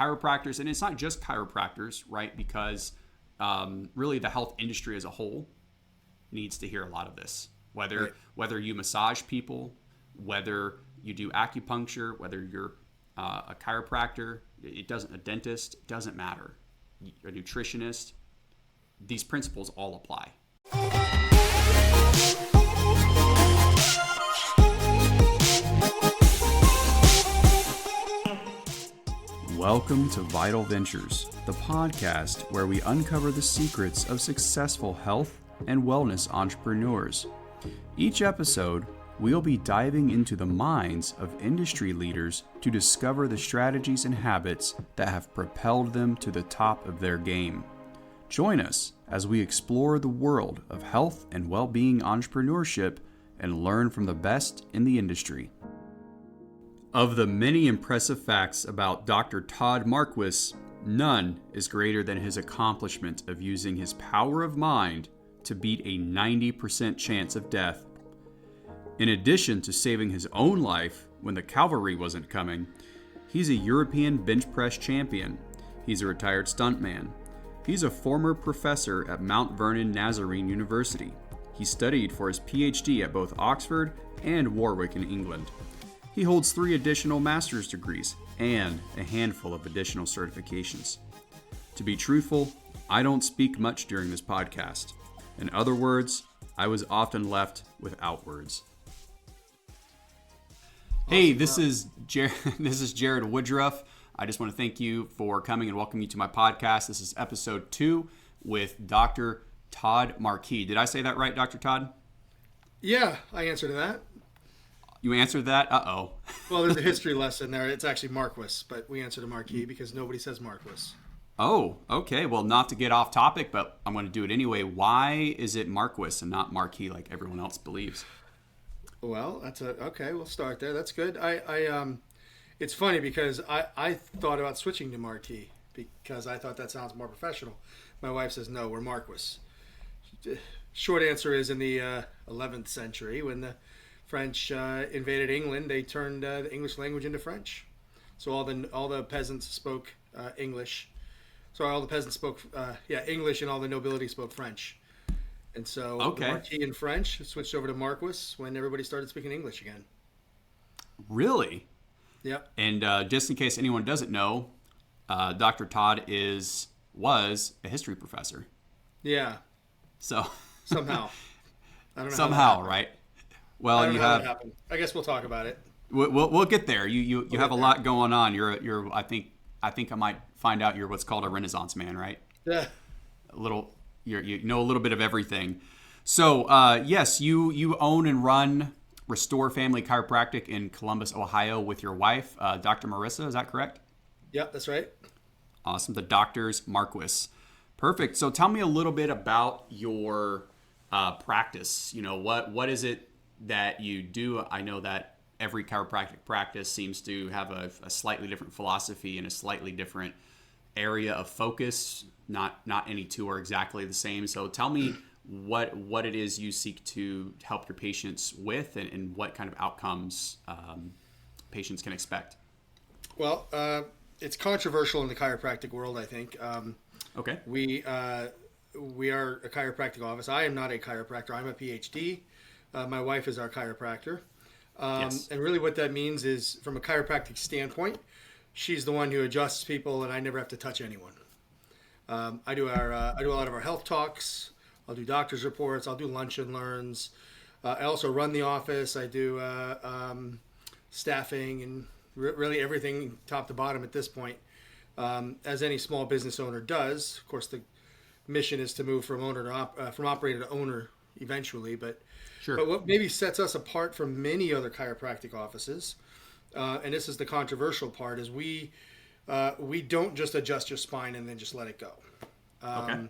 chiropractors, and it's not just chiropractors, right? Because really the health industry as a whole needs to hear a lot of this. Whether you massage people, whether you do acupuncture, whether you're a chiropractor, a dentist, it doesn't matter. A nutritionist, these principles all apply. Welcome to Vital Ventures, the podcast where we uncover the secrets of successful health and wellness entrepreneurs. Each episode, we'll be diving into the minds of industry leaders to discover the strategies and habits that have propelled them to the top of their game. Join us as we explore the world of health and well-being entrepreneurship and learn from the best in the industry. Of the many impressive facts about Dr. Todd Marquis, none is greater than his accomplishment of using his power of mind to beat a 90% chance of death. In addition to saving his own life when the cavalry wasn't coming, he's a European bench press champion. He's a retired stuntman. He's a former professor at Mount Vernon Nazarene University. He studied for his PhD at both Oxford and Warwick in England. He holds 3 additional master's degrees and a handful of additional certifications. To be truthful, I don't speak much during this podcast. In other words, I was often left without words. Hey, this is Jared Woodruff. I just want to thank you for coming and welcome you to my podcast. This is episode 2 with Dr. Todd Marquis. Did I say that right, Dr. Todd? Yeah, I answered to that. You answered that? Uh-oh. Well, there's a history lesson there. It's actually Marquis, but we answer to Marquis because nobody says Marquis. Oh, okay. Well, not to get off topic, but I'm going to do it anyway. Why is it Marquis and not Marquis like everyone else believes? Well, okay. We'll start there. That's good. It's funny because I thought about switching to Marquis because I thought that sounds more professional. My wife says no, we're Marquis. Short answer is in the 11th century when the French invaded England, they turned the English language into French. So all the peasants spoke English. So all the peasants spoke English, and all the nobility spoke French. And so the Marquis in French switched over to Marquis when everybody started speaking English again. Really? Yep. And just in case anyone doesn't know, Dr. Todd was a history professor. Yeah. So somehow, I don't know. Somehow, right? Well, I don't know how that happened. I guess we'll talk about it. We'll get there. You have a lot going on. You're I think I might find out you're what's called a Renaissance man, right? Yeah. You know a little bit of everything. So yes, you own and run Restore Family Chiropractic in Columbus, Ohio, with your wife, Dr. Marissa. Is that correct? Yep, that's right. Awesome. The doctor's Marquis. Perfect. So tell me a little bit about your practice. You know, what is it that you do? I know that every chiropractic practice seems to have a slightly different philosophy and a slightly different area of focus. Not any two are exactly the same. So tell me what it is you seek to help your patients with and what kind of outcomes patients can expect. Well, it's controversial in the chiropractic world, I think. Okay. We are a chiropractic office. I am not a chiropractor. I'm a PhD. My wife is our chiropractor. Yes. And really what that means is, from a chiropractic standpoint, she's the one who adjusts people, and I never have to touch anyone. I do a lot of our health talks. I'll do doctor's reports. I'll do lunch and learns. I also run the office. I do staffing and really everything top to bottom at this point, as any small business owner does. Of course, the mission is to move from operator to owner eventually, but sure. But what maybe sets us apart from many other chiropractic offices, and this is the controversial part, is we don't just adjust your spine and then just let it go. Okay.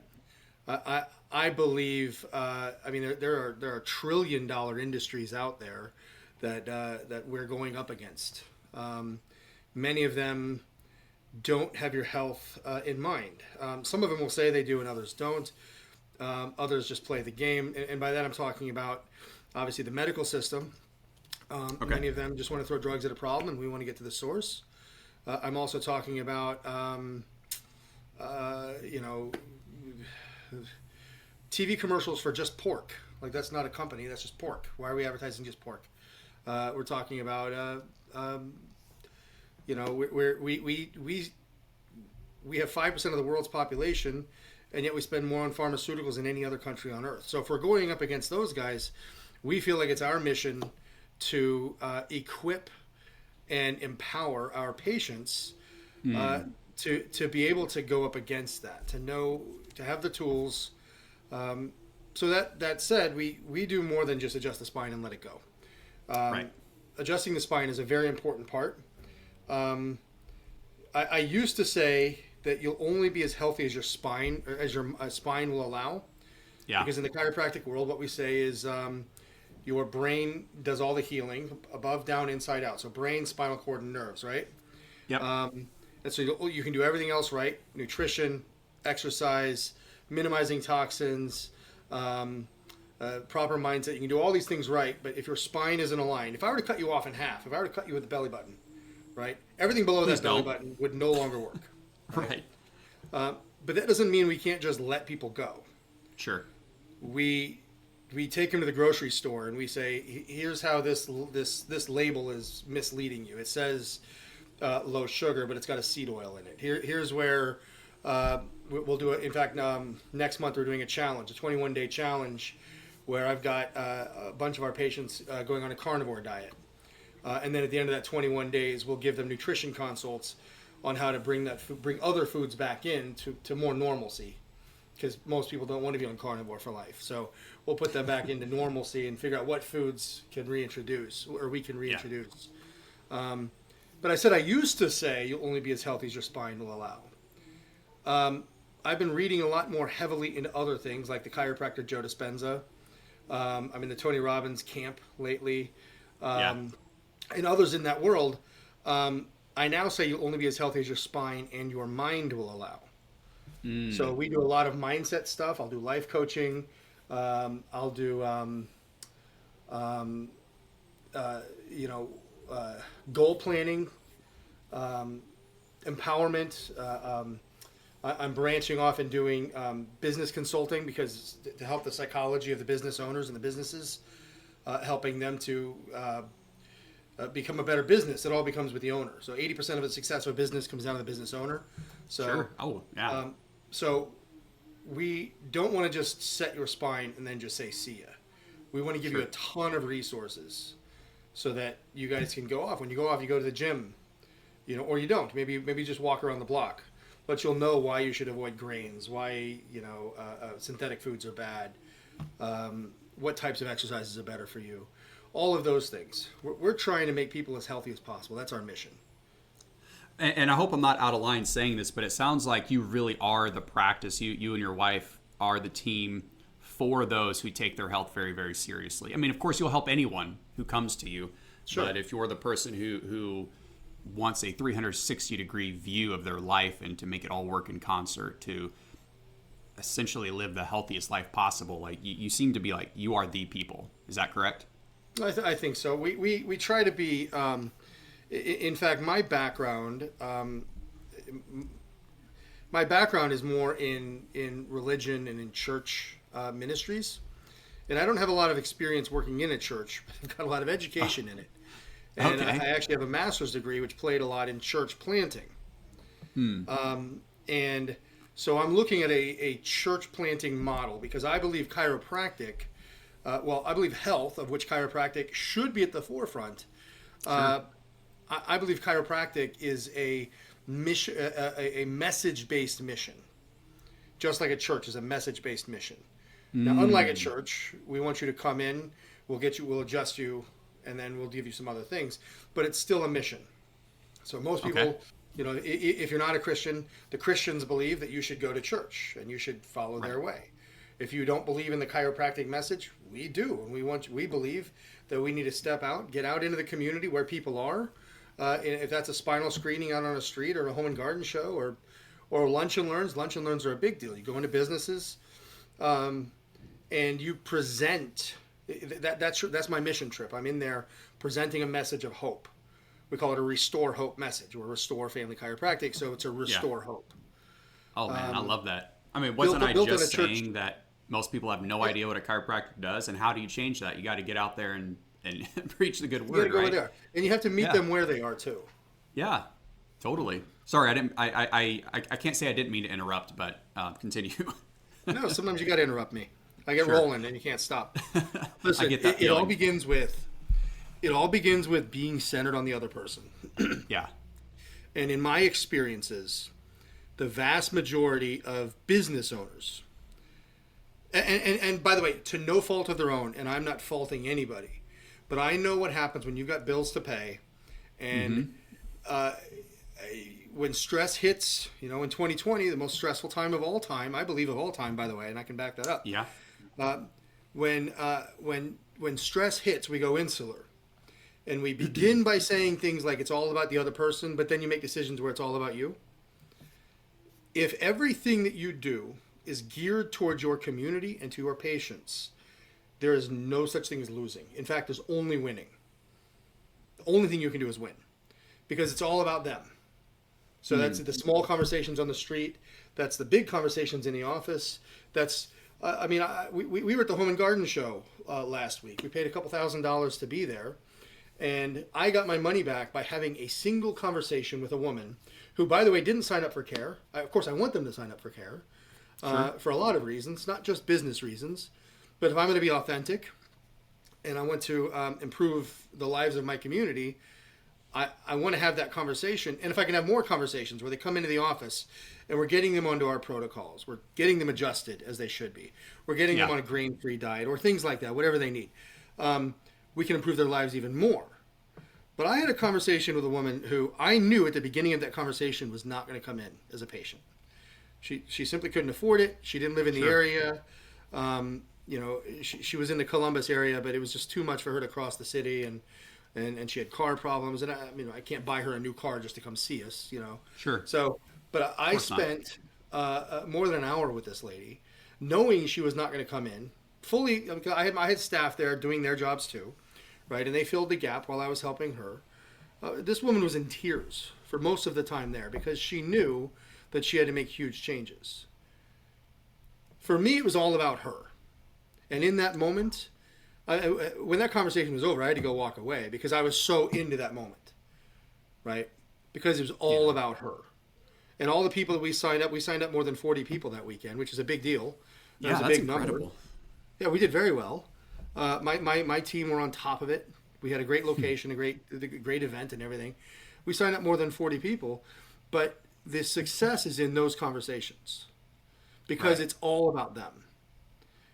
I believe. There are $1 trillion industries out there that we're going up against. Many of them don't have your health in mind. Some of them will say they do and others don't. Others just play the game. And by that I'm talking about, obviously, the medical system. Many of them just want to throw drugs at a problem, and we want to get to the source. I'm also talking about, you know, TV commercials for just pork. Like, that's not a company, that's just pork. Why are we advertising just pork? We're talking about, you know, we have 5% of the world's population, and yet we spend more on pharmaceuticals than any other country on earth. So if we're going up against those guys, we feel like it's our mission to equip and empower our patients to be able to go up against that, to have the tools. So that said, we do more than just adjust the spine and let it go. Right. Adjusting the spine is a very important part. I used to say that you'll only be as healthy as your spine, or as your spine will allow. Yeah. Because in the chiropractic world, what we say is your brain does all the healing, above, down, inside, out. So brain, spinal cord, and nerves, right? Yep. And so you can do everything else right: nutrition, exercise, minimizing toxins, proper mindset. You can do all these things right, but if your spine isn't aligned, if I were to cut you off in half, if I were to cut you with the belly button, right, everything below that belly button would no longer work. Right. But that doesn't mean we can't just let people go. Sure. We take them to the grocery store and we say, here's how this label is misleading you. It says low sugar, but it's got a seed oil in it. Here's where we'll do it. In fact, next month we're doing a challenge, a 21-day challenge, where I've got a bunch of our patients going on a carnivore diet. And then at the end of that 21 days, we'll give them nutrition consults on how to bring other foods back in to more normalcy, because most people don't want to be on carnivore for life. So we'll put them back into normalcy and figure out what foods can reintroduce, or we can reintroduce. Yeah. But I said I used to say you'll only be as healthy as your spine will allow. I've been reading a lot more heavily into other things, like the chiropractor Joe Dispenza. I'm in the Tony Robbins camp lately, and others in that world. I now say you'll only be as healthy as your spine and your mind will allow. So we do a lot of mindset stuff. I'll do life coaching. I'll do, goal planning, empowerment. I'm branching off and doing business consulting, because to help the psychology of the business owners and the businesses, helping them to become a better business. It all becomes with the owner. So 80% of the success of a business comes down to the business owner. So, sure. Oh, yeah. So we don't want to just set your spine and then just say, see ya. We want to give you a ton of resources so that you guys can go off. When you go off, you go to the gym, or you don't. Maybe just walk around the block. But you'll know why you should avoid grains, why, synthetic foods are bad, what types of exercises are better for you. All of those things. We're trying to make people as healthy as possible. That's our mission. And I hope I'm not out of line saying this, but it sounds like you really are the practice. You and your wife are the team for those who take their health very, very seriously. I mean, of course, you'll help anyone who comes to you. Sure. But if you're the person who wants a 360-degree view of their life and to make it all work in concert to essentially live the healthiest life possible, like you seem to be like, you are the people. Is that correct? I think so. We try to be... in fact, my background is more in religion and in church ministries, and I don't have a lot of experience working in a church, but I've got a lot of education in it. And I actually have a master's degree, which played a lot in church planting. And so I'm looking at a church planting model, because I believe chiropractic, I believe health, of which chiropractic should be at the forefront. Sure. I believe chiropractic is a mission, a message-based mission, just like a church is a message-based mission. Now, unlike a church, we want you to come in, we'll adjust you, and then we'll give you some other things, but it's still a mission. So most people, if you're not a Christian, the Christians believe that you should go to church and you should follow their way. If you don't believe in the chiropractic message, we do, and we believe that we need to step out, get out into the community where people are. If that's a spinal screening out on a street, or a home and garden show, or lunch and learns. Lunch and learns are a big deal. You go into businesses, and you present. That's my mission trip. I'm in there presenting a message of hope. we call it a Restore Hope message, or Restore Family Chiropractic. So it's a Restore Hope. Oh man, I love that. I mean, Built wasn't I in a just church. saying that most people have no idea what a chiropractor does, and how do you change that? You got to get out there and preach the good You got to word, go where right? they are, and you have to meet Yeah. them where they are too. Yeah, totally. Sorry, I didn't. I can't say I didn't mean to interrupt, but continue. No, sometimes you got to interrupt me. I get Sure. rolling, and you can't stop. Listen, I get that it all feeling. begins with being centered on the other person. Yeah. And in my experiences, the vast majority of business owners, and by the way, to no fault of their own, and I'm not faulting anybody, but I know what happens when you've got bills to pay, and when stress hits, in 2020, the most stressful time of all time, I believe of all time, by the way, and I can back that up. Yeah. When stress hits, we go insular. And we begin by saying things like it's all about the other person, but then you make decisions where it's all about you. If everything that you do is geared towards your community and to your patients, there is no such thing as losing. In fact, there's only winning. The only thing you can do is win, because it's all about them. So that's the small conversations on the street. That's the big conversations in the office. That's, we were at the Home and Garden Show last week. We paid a couple $1,000s to be there. And I got my money back by having a single conversation with a woman who, by the way, didn't sign up for care. Of course, I want them to sign up for care for a lot of reasons, not just business reasons. But if I'm going to be authentic and I want to improve the lives of my community, I want to have that conversation. And if I can have more conversations where they come into the office and we're getting them onto our protocols, we're getting them adjusted as they should be, we're getting them on a grain-free diet or things like that, whatever they need, we can improve their lives even more. But I had a conversation with a woman who I knew at the beginning of that conversation was not going to come in as a patient. She simply couldn't afford it. She didn't live in the area. She was in the Columbus area, but it was just too much for her to cross the city, and she had car problems. And I can't buy her a new car just to come see us, Sure. So, but I spent more than an hour with this lady, knowing she was not going to come in fully. I had staff there doing their jobs too, right? And they filled the gap while I was helping her. This woman was in tears for most of the time there because she knew that she had to make huge changes. For me, it was all about her. And in that moment, when that conversation was over, I had to go walk away because I was so into that moment, right? Because it was all about her. And all the people that we signed up more than 40 people that weekend, which is a big deal. That was a that's big incredible. number. Yeah, we did very well. My team were on top of it. We had a great location, a great event and everything. We signed up more than 40 people, but the success is in those conversations because it's all about them.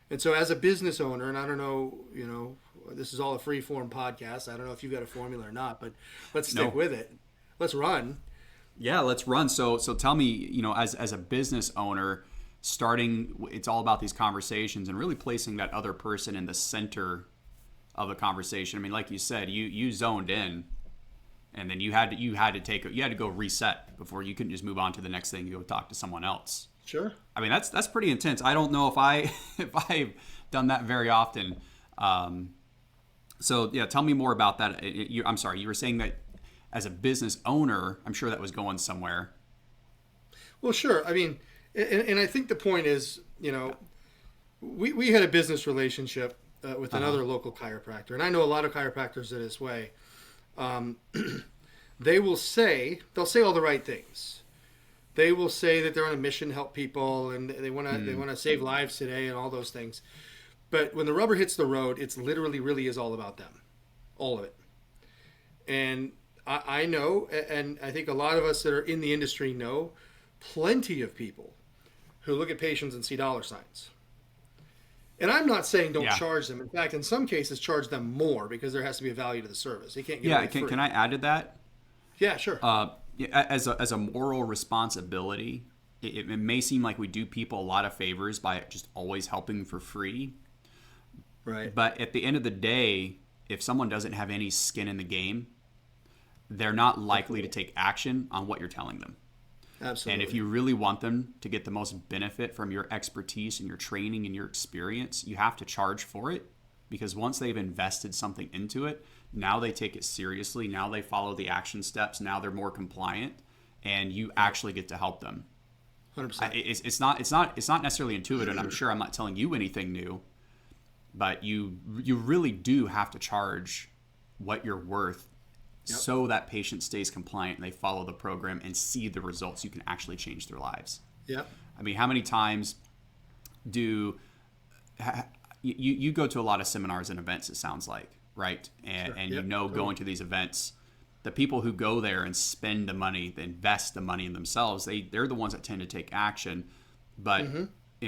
And so as a business owner, and I don't know, this is all a free form podcast. I don't know if you've got a formula or not, but let's stick with it. Let's run. Yeah, let's run. So tell me, as a business owner, it's all about these conversations and really placing that other person in the center of the conversation. I mean, like you said, you zoned in, and then you had to go reset before you couldn't just move on to the next thing and go talk to someone else. Sure. I mean, that's pretty intense. I don't know if I've done that very often. So yeah, tell me more about that. I'm sorry, you were saying that as a business owner, I'm sure that was going somewhere. Well, sure. I mean, and I think the point is, we had a business relationship with another local chiropractor, and I know a lot of chiropractors that this way. They'll say all the right things. They will say that they're on a mission to help people and they want to save lives today and all those things. But when the rubber hits the road, it's literally really is all about them, all of it. And I know, and I think a lot of us that are in the industry know, plenty of people who look at patients and see dollar signs. And I'm not saying don't charge them. In fact, in some cases, charge them more because there has to be a value to the service. You can't get it free. Can I add to that? Yeah, sure. As a moral responsibility, it may seem like we do people a lot of favors by just always helping for free. Right. But at the end of the day, if someone doesn't have any skin in the game, they're not likely to take action on what you're telling them. Absolutely. And if you really want them to get the most benefit from your expertise and your training and your experience, you have to charge for it, because once they've invested something into it, Now they take it seriously. Now they follow the action steps. Now they're more compliant, and you actually get to help them. 100%. It's not necessarily intuitive, and I'm sure I'm not telling you anything new, but you really do have to charge what you're worth so that patient stays compliant and they follow the program and see the results. You can actually change their lives. Yep. I mean, how many times do you go to a lot of seminars and events, it sounds like, right? And going to these events, the people who go there and spend the money, they invest the money in themselves, they're the ones that tend to take action. But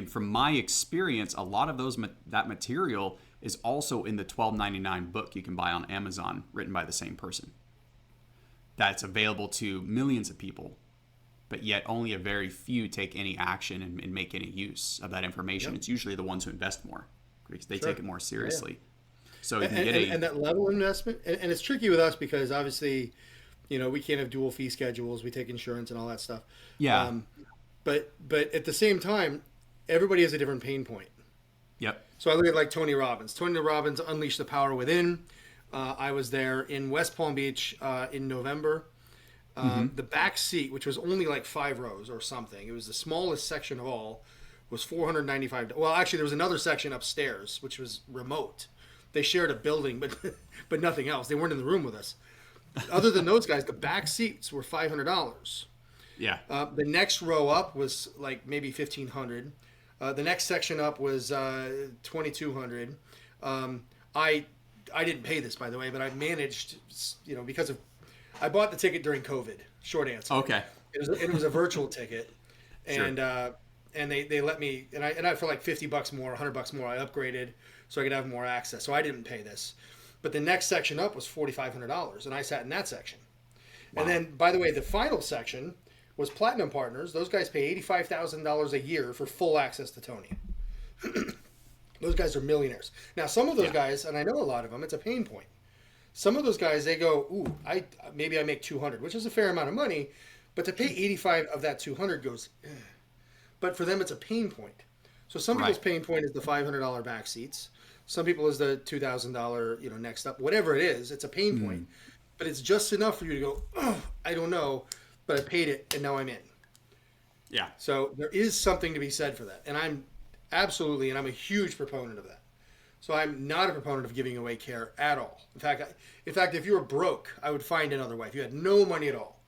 from my experience, a lot of that material is also in the $12.99 book you can buy on Amazon, written by the same person. That's available to millions of people, but yet only a very few take any action and make any use of that information. It's usually the ones who invest more because they take it more seriously. So you can get and that level of investment, and it's tricky with us because obviously, we can't have dual fee schedules. We take insurance and all that stuff. Yeah. But at the same time, everybody has a different pain point. Yep. So I look at like Tony Robbins. Tony Robbins Unleash the Power Within. I was there in West Palm Beach in November. The back seat, which was only like 5 rows or something, it was the smallest section of all, was $495. Well, actually, there was another section upstairs, which was remote. They shared a building, but nothing else. They weren't in the room with us. Other than those guys, the back seats were $500. Yeah. The next row up was like maybe $1,500. The next section up was $2,200. I didn't pay this, by the way, but I managed, because I bought the ticket during COVID. Short answer. Okay. It was a virtual ticket, and they let me, and I for like $50 more, $100 more, I upgraded so I could have more access. So I didn't pay this, but the next section up was $4,500, and I sat in that section. Wow. And then, by the way, the final section was Platinum Partners. Those guys pay $85,000 a year for full access to Tony. Those guys are millionaires. Now, some of those guys, and I know a lot of them, it's a pain point. Some of those guys, they go, ooh, maybe I make $200, which is a fair amount of money, but to pay 85 of that 200 goes, ugh. But for them, it's a pain point. So some people's pain point is the $500 back seats. Some people is the $2,000, next up, whatever it is, it's a pain point. But it's just enough for you to go, oh, I don't know, but I paid it and now I'm in. Yeah. So there is something to be said for that. And I'm a huge proponent of that. So I'm not a proponent of giving away care at all. In fact, if you were broke, I would find another way. If you had no money at all,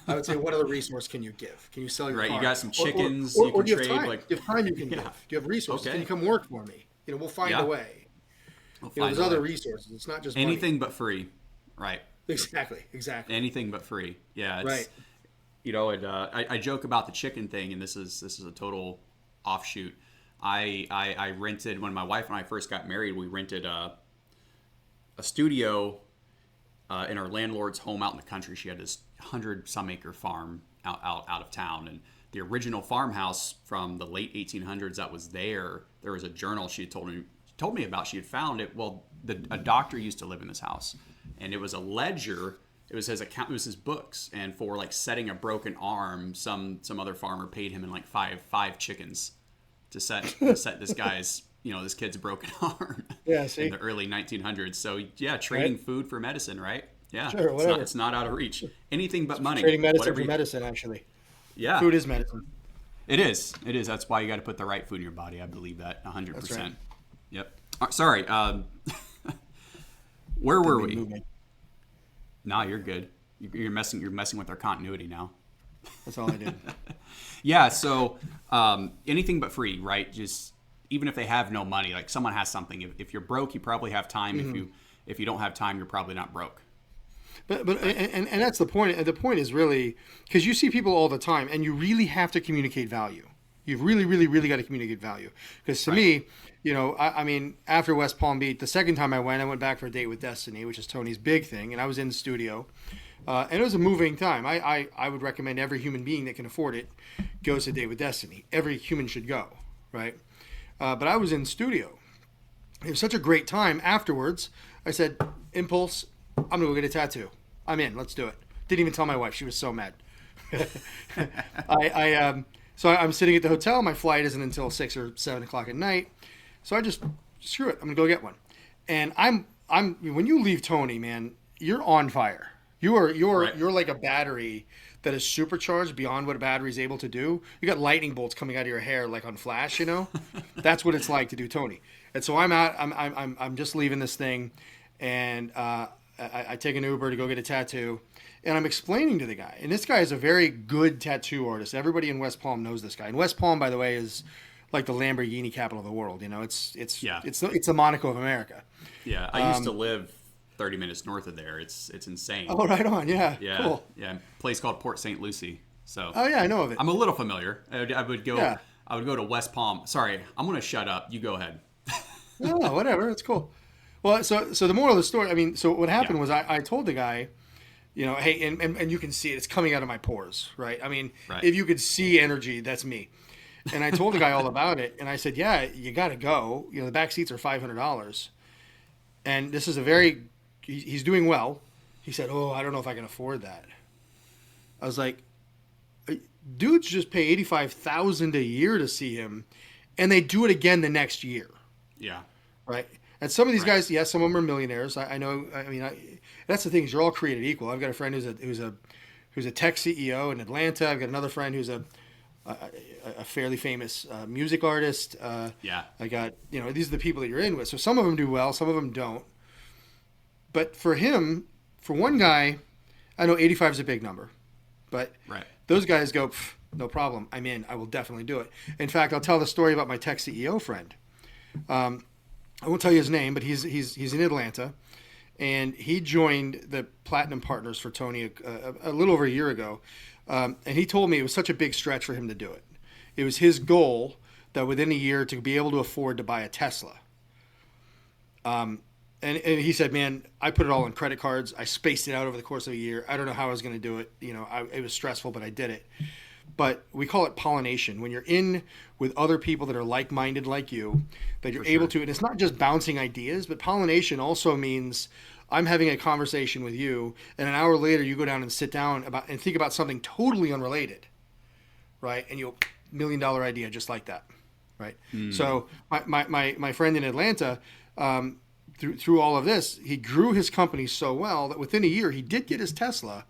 I would say, what other resource can you give? Can you sell your car? You got some chickens or you can do you trade. Have time? Do you have time you can give? Do you have resources? Okay. Can you come work for me? We'll find a way. There's other resources. It's not just anything money. But free. Right. Exactly. Anything but free. Yeah. Right. I joke about the chicken thing, and this is a total offshoot. I rented, when my wife and I first got married, we rented a studio in our landlord's home out in the country. She had this 100-some acre farm out of town, and the original farmhouse from the late 1800s that was there was a journal she had told me about. She had found it. Well, a doctor used to live in this house, and it was a ledger. It was his account. It was his books, and for like setting a broken arm, some other farmer paid him in like five chickens to set this guy's, this kid's broken arm. Yeah, see? In the early 1900s. So trading food for medicine, right? Yeah, sure, whatever. It's not out of reach. Anything but money. Trading medicine for medicine, actually. Yeah, food is medicine. It is. That's why you got to put the right food in your body. I believe that 100%. That's right. Yep. Sorry. Where were we? Moving. No, you're good. You're messing with our continuity now. That's all I did. Yeah. So anything but free, right? Just even if they have no money, like someone has something. If you're broke, you probably have time. Mm-hmm. If you don't have time, you're probably not broke. But that's the point. The point is really because you see people all the time, and you really have to communicate value. You've really, really, really got to communicate value. Because to me, I mean, after West Palm Beach, the second time I went back for a date with Destiny, which is Tony's big thing, and I was in the studio, and it was a moving time. I would recommend every human being that can afford it goes to a date with Destiny. Every human should go, right? But I was in the studio. It was such a great time. Afterwards, I said, impulse, I'm going to go get a tattoo. I'm in. Let's do it. Didn't even tell my wife. She was so mad. So I'm sitting at the hotel. My flight isn't until 6 or 7 o'clock at night. So I just, screw it. I'm going to go get one. And when you leave Tony, man, you're on fire. You're like a battery that is supercharged beyond what a battery is able to do. You got lightning bolts coming out of your hair like on Flash, you know? That's what it's like to do Tony. And so I'm just leaving this thing, and I take an Uber to go get a tattoo, and I'm explaining to the guy. And this guy is a very good tattoo artist. Everybody in West Palm knows this guy. And West Palm, by the way, is like the Lamborghini capital of the world. You know, it's the Monaco of America. Yeah, I used to live 30 minutes north of there. It's insane. Oh, right on. Yeah. Yeah. Cool. Yeah. A place called Port St. Lucie. So. Oh yeah, I know of it. I'm a little familiar. I would go. Yeah. I would go to West Palm. Sorry, I'm gonna shut up. You go ahead. No, whatever. It's cool. Well, so the moral of the story. I mean, so what happened was I told the guy, you know, hey, and you can see it. It's coming out of my pores, right? I mean, if you could see energy, that's me. And I told the guy all about it, and I said, yeah, you got to go. You know, the back seats are $500, and this is he's doing well. He said, oh, I don't know if I can afford that. I was like, dudes just pay $85,000 a year to see him, and they do it again the next year. Yeah. Right. And some of these guys, yes, some of them are millionaires. I know. I mean, that's the thing is you're all created equal. I've got a friend who's a tech CEO in Atlanta. I've got another friend who's a fairly famous music artist. Yeah. I got, you know, these are the people that you're in with. So some of them do well, some of them don't. But for him, for one guy, I know 85 is a big number, but those guys go, no problem. I'm in. I will definitely do it. In fact, I'll tell the story about my tech CEO friend. I won't tell you his name, but he's in Atlanta, and he joined the Platinum Partners for Tony a little over a year ago. And he told me it was such a big stretch for him to do it. It was his goal that within a year to be able to afford to buy a Tesla. And he said, man, I put it all on credit cards. I spaced it out over the course of a year. I don't know how I was going to do it. You know, it was stressful, but I did it. But we call it pollination. When you're in with other people that are like-minded like you, that you're able to, and it's not just bouncing ideas, but pollination also means I'm having a conversation with you, and an hour later you go down and sit down and think about something totally unrelated, right? And you'll $1 million idea just like that, right? So my friend in Atlanta, through all of this, he grew his company so well that within a year he did get his Tesla,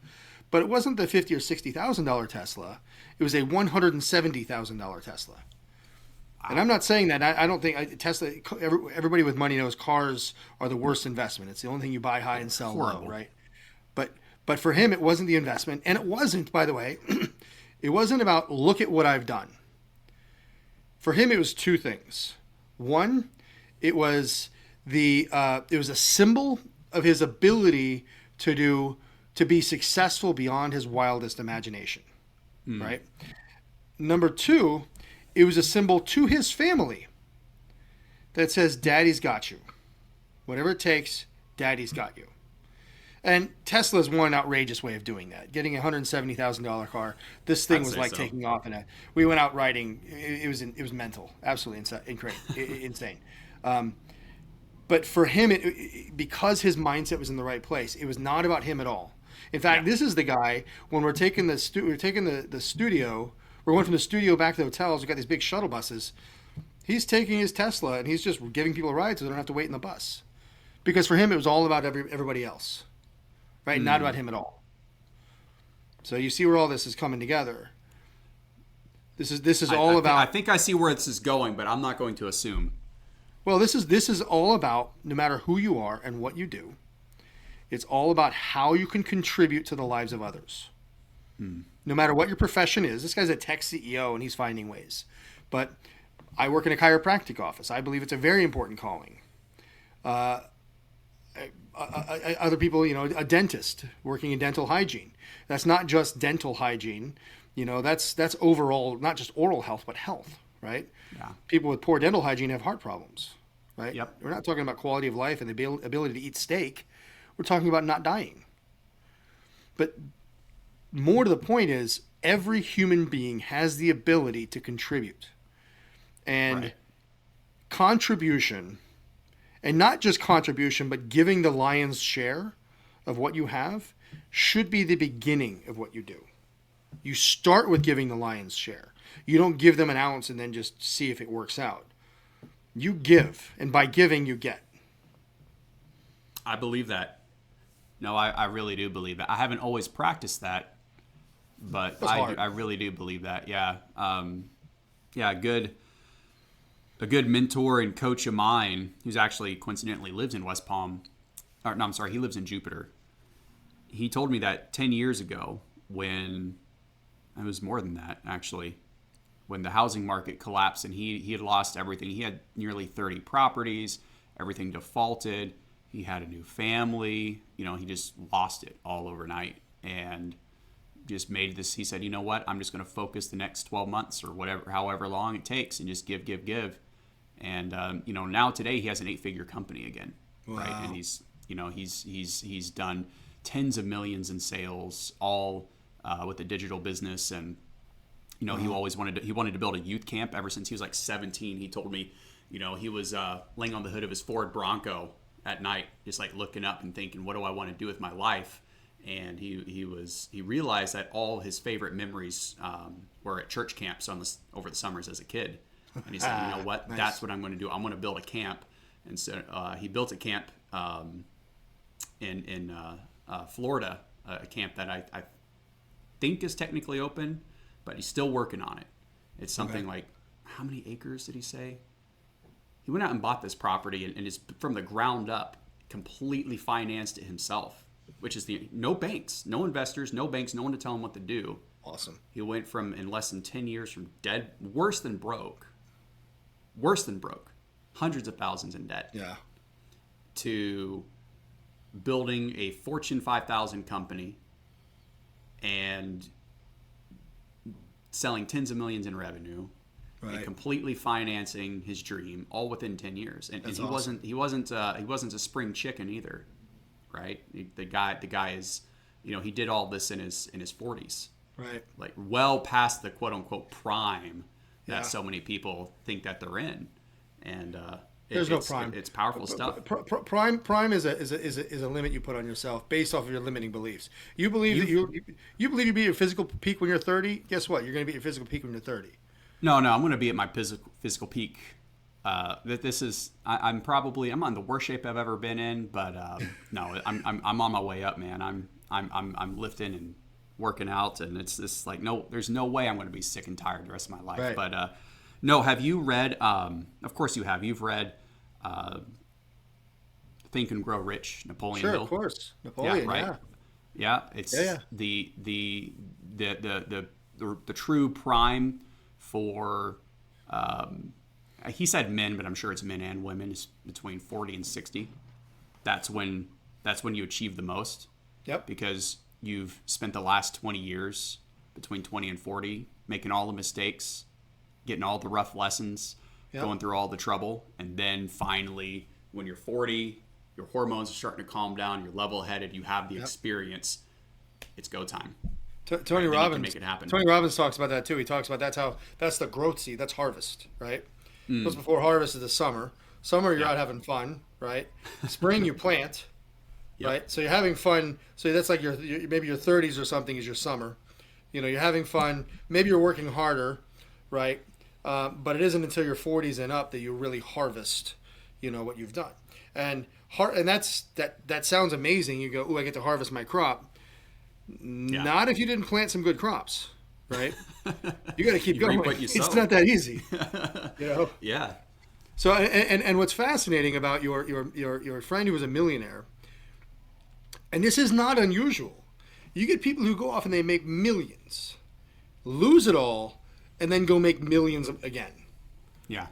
but it wasn't the $50,000 or $60,000 Tesla. It was a $170,000 Tesla. And I'm not saying that. I don't think Tesla. Everybody with money knows cars are the worst investment. It's the only thing you buy high and sell low, right? But for him, it wasn't the investment, and it wasn't. By the way, it wasn't about look at what I've done. For him, it was two things. One, it was it was a symbol of his ability to be successful beyond his wildest imagination, right? Number two, it was a symbol to his family that says, Daddy's got you. Whatever it takes, Daddy's got you. And Tesla's one outrageous way of doing that. Getting a $170,000 car. This thing was like taking off we went out riding. It was mental. Absolutely insane. But for him, because his mindset was in the right place, it was not about him at all. In fact, this is the guy, when we're taking the studio, we're going from the studio back to the hotels, we've got these big shuttle buses. He's taking his Tesla and he's just giving people a ride so they don't have to wait in the bus. Because for him, it was all about everybody else, right? Not about him at all. So you see where all this is coming together. This is all about... I think I see where this is going, but I'm not going to assume. Well, this is all about, no matter who you are and what you do, it's all about how you can contribute to the lives of others. No matter what your profession is. This guy's a tech CEO and he's finding ways. But I work in a chiropractic office. I believe it's a very important calling. Other people, you know, a dentist working in dental hygiene. That's not just dental hygiene. You know, that's overall, not just oral health, but health, right? Yeah. People with poor dental hygiene have heart problems, right? Yep. We're not talking about quality of life and the ability to eat steak. We're talking about not dying. But more to the point is, every human being has the ability to contribute. And contribution, and not just contribution, but giving the lion's share of what you have, should be the beginning of what you do. You start with giving the lion's share. You don't give them an ounce and then just see if it works out. You give, and by giving, you get. I believe that. No, I really do believe that. I haven't always practiced that, but I really do believe that. Yeah. Yeah, a good mentor and coach of mine, who's actually coincidentally lives in West Palm, or no, I'm sorry, he lives in Jupiter. He told me that 10 years ago, when it was more than that actually, when the housing market collapsed and he had lost everything. He had nearly 30 properties, everything defaulted. He had a new family. He just lost it all overnight and just made this. He said, you know what? I'm just going to focus the next 12 months or whatever, however long it takes, and just give. And now today he has an 8-figure company again, wow. Right? And he's done tens of millions in sales, all with a digital business. And he always wanted to build a youth camp ever since he was like 17. He told me, he was laying on the hood of his Ford Bronco at night, just like looking up and thinking, what do I want to do with my life? And he realized that all his favorite memories were at church camps over the summers as a kid. And he said, you know what? Nice. That's what I'm going to do. I'm going to build a camp. And so he built a camp in Florida, a camp that I think is technically open, but he's still working on it. It's something like, how many acres did he say? He went out and bought this property and is from the ground up completely financed it himself, which is no banks, no investors, no banks, no one to tell him what to do. Awesome. He went from, in less than 10 years, from dead, worse than broke, hundreds of thousands in debt, to building a Fortune 5,000 company and selling tens of millions in revenue, and completely financing his dream, all within 10 years. And he awesome. wasn't a spring chicken either, right? The guy is, he did all this in his 40s, right? Like well past the quote unquote prime that so many people think that they're in. And there's no prime. It's powerful stuff. Prime is a limit you put on yourself based off of your limiting beliefs. You believe that you believe you be at your physical peak when you're 30. Guess what? You're going to be at your physical peak when you're 30. No, I'm going to be at my physical peak. I'm on the worst shape I've ever been in, but no, I'm on my way up, man. I'm lifting and working out, and it's just like there's no way I'm going to be sick and tired the rest of my life. Right. But no, have you read? Of course you have. You've read Think and Grow Rich, Napoleon Hill. Sure, of course, Napoleon. Yeah, right. Yeah, it's the true prime for. He said men, but I'm sure it's men and women. Is between 40 and 60. That's when you achieve the most. Yep. Because you've spent the last 20 years between 20 and 40 making all the mistakes, getting all the rough lessons, going through all the trouble, and then finally, when you're 40, your hormones are starting to calm down, you're level-headed, you have the experience. It's go time. Tony Robbins make it happen. Tony Robbins talks about that too. He talks about that's the growth seed. That's harvest, right? Because before harvest is the summer. Summer you're out having fun, right? Spring you plant, right? So you're having fun. So that's like maybe your 30s or something is your summer. You're having fun. Maybe you're working harder, right? But it isn't until your 40s and up that you really harvest, what you've done. And that sounds amazing. You go, oh, I get to harvest my crop. Yeah. Not if you didn't plant some good crops, right? You got to keep going. It's not that easy, Yeah. So and what's fascinating about your friend who was a millionaire, and this is not unusual. You get people who go off and they make millions, lose it all, and then go make millions again. Yeah.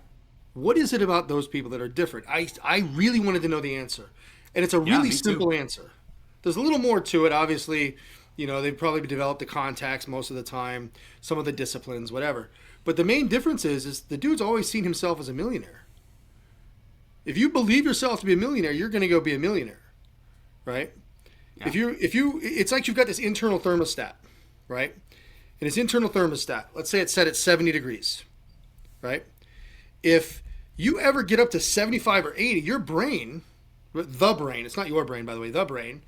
What is it about those people that are different? I really wanted to know the answer, and it's a really simple answer. There's a little more to it, obviously. They've probably developed the contacts most of the time, some of the disciplines, whatever. But the main difference is the dude's always seen himself as a millionaire. If you believe yourself to be a millionaire, you're going to go be a millionaire, right? Yeah. It's like you've got this internal thermostat, right? And this internal thermostat, let's say it's set at 70 degrees, right? If you ever get up to 75 or 80, your brain, the brain, it's not your brain, by the way, the brain,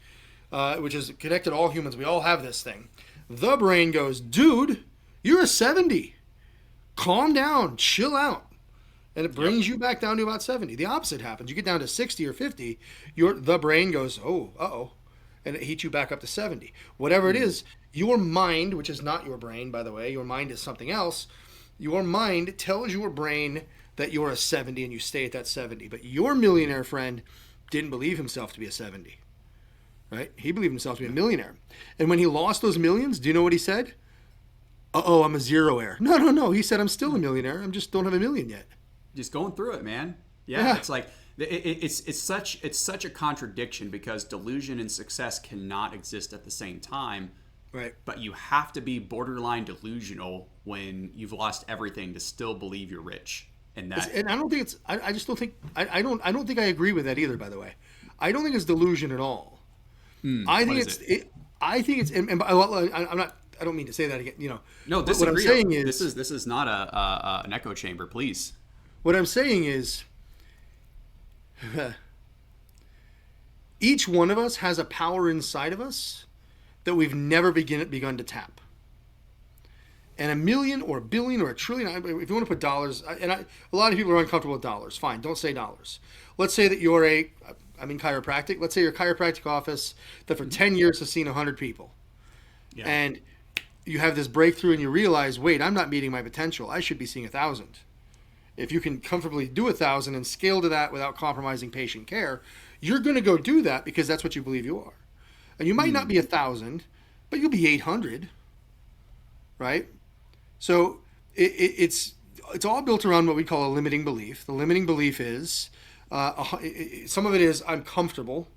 which is connected to all humans. We all have this thing. The brain goes, dude, you're a 70. Calm down, chill out. and it brings you back down to about 70. The opposite happens. You get down to 60 or 50, the brain goes, oh, uh-oh, and it heats you back up to 70. Whatever it is, your mind, which is not your brain, by the way, your mind is something else. Your mind tells your brain that you're a 70 and you stay at that 70. But your millionaire friend didn't believe himself to be a 70, right? He believed himself to be a millionaire. And when he lost those millions, do you know what he said? Uh-oh, I'm a zeroaire. No. He said, I'm still a millionaire. I just don't have a million yet. Just going through it, man. Yeah. It's like, it's such a contradiction, because delusion and success cannot exist at the same time. Right. But you have to be borderline delusional when you've lost everything to still believe you're rich. And I don't think it's. I just don't think. I don't think I agree with that either. By the way, I don't think it's delusion at all. I think I think it's. And I'm not. I don't mean to say that again. No, disagree. What I'm saying is this is not an echo chamber. Please. What I'm saying is, each one of us has a power inside of us that we've never begun to tap. And a million or a billion or a trillion, if you want to put dollars, a lot of people are uncomfortable with dollars. Fine, don't say dollars. Let's say that you're I'm in chiropractic. Let's say your chiropractic office that for 10 years has seen 100 people. Yeah. And you have this breakthrough and you realize, wait, I'm not meeting my potential. I should be seeing 1,000. If you can comfortably do 1,000 and scale to that without compromising patient care, you're going to go do that because that's what you believe you are. And you might not be 1,000, but you'll be 800, right? So it's all built around what we call a limiting belief. The limiting belief is, some of it is I'm comfortable,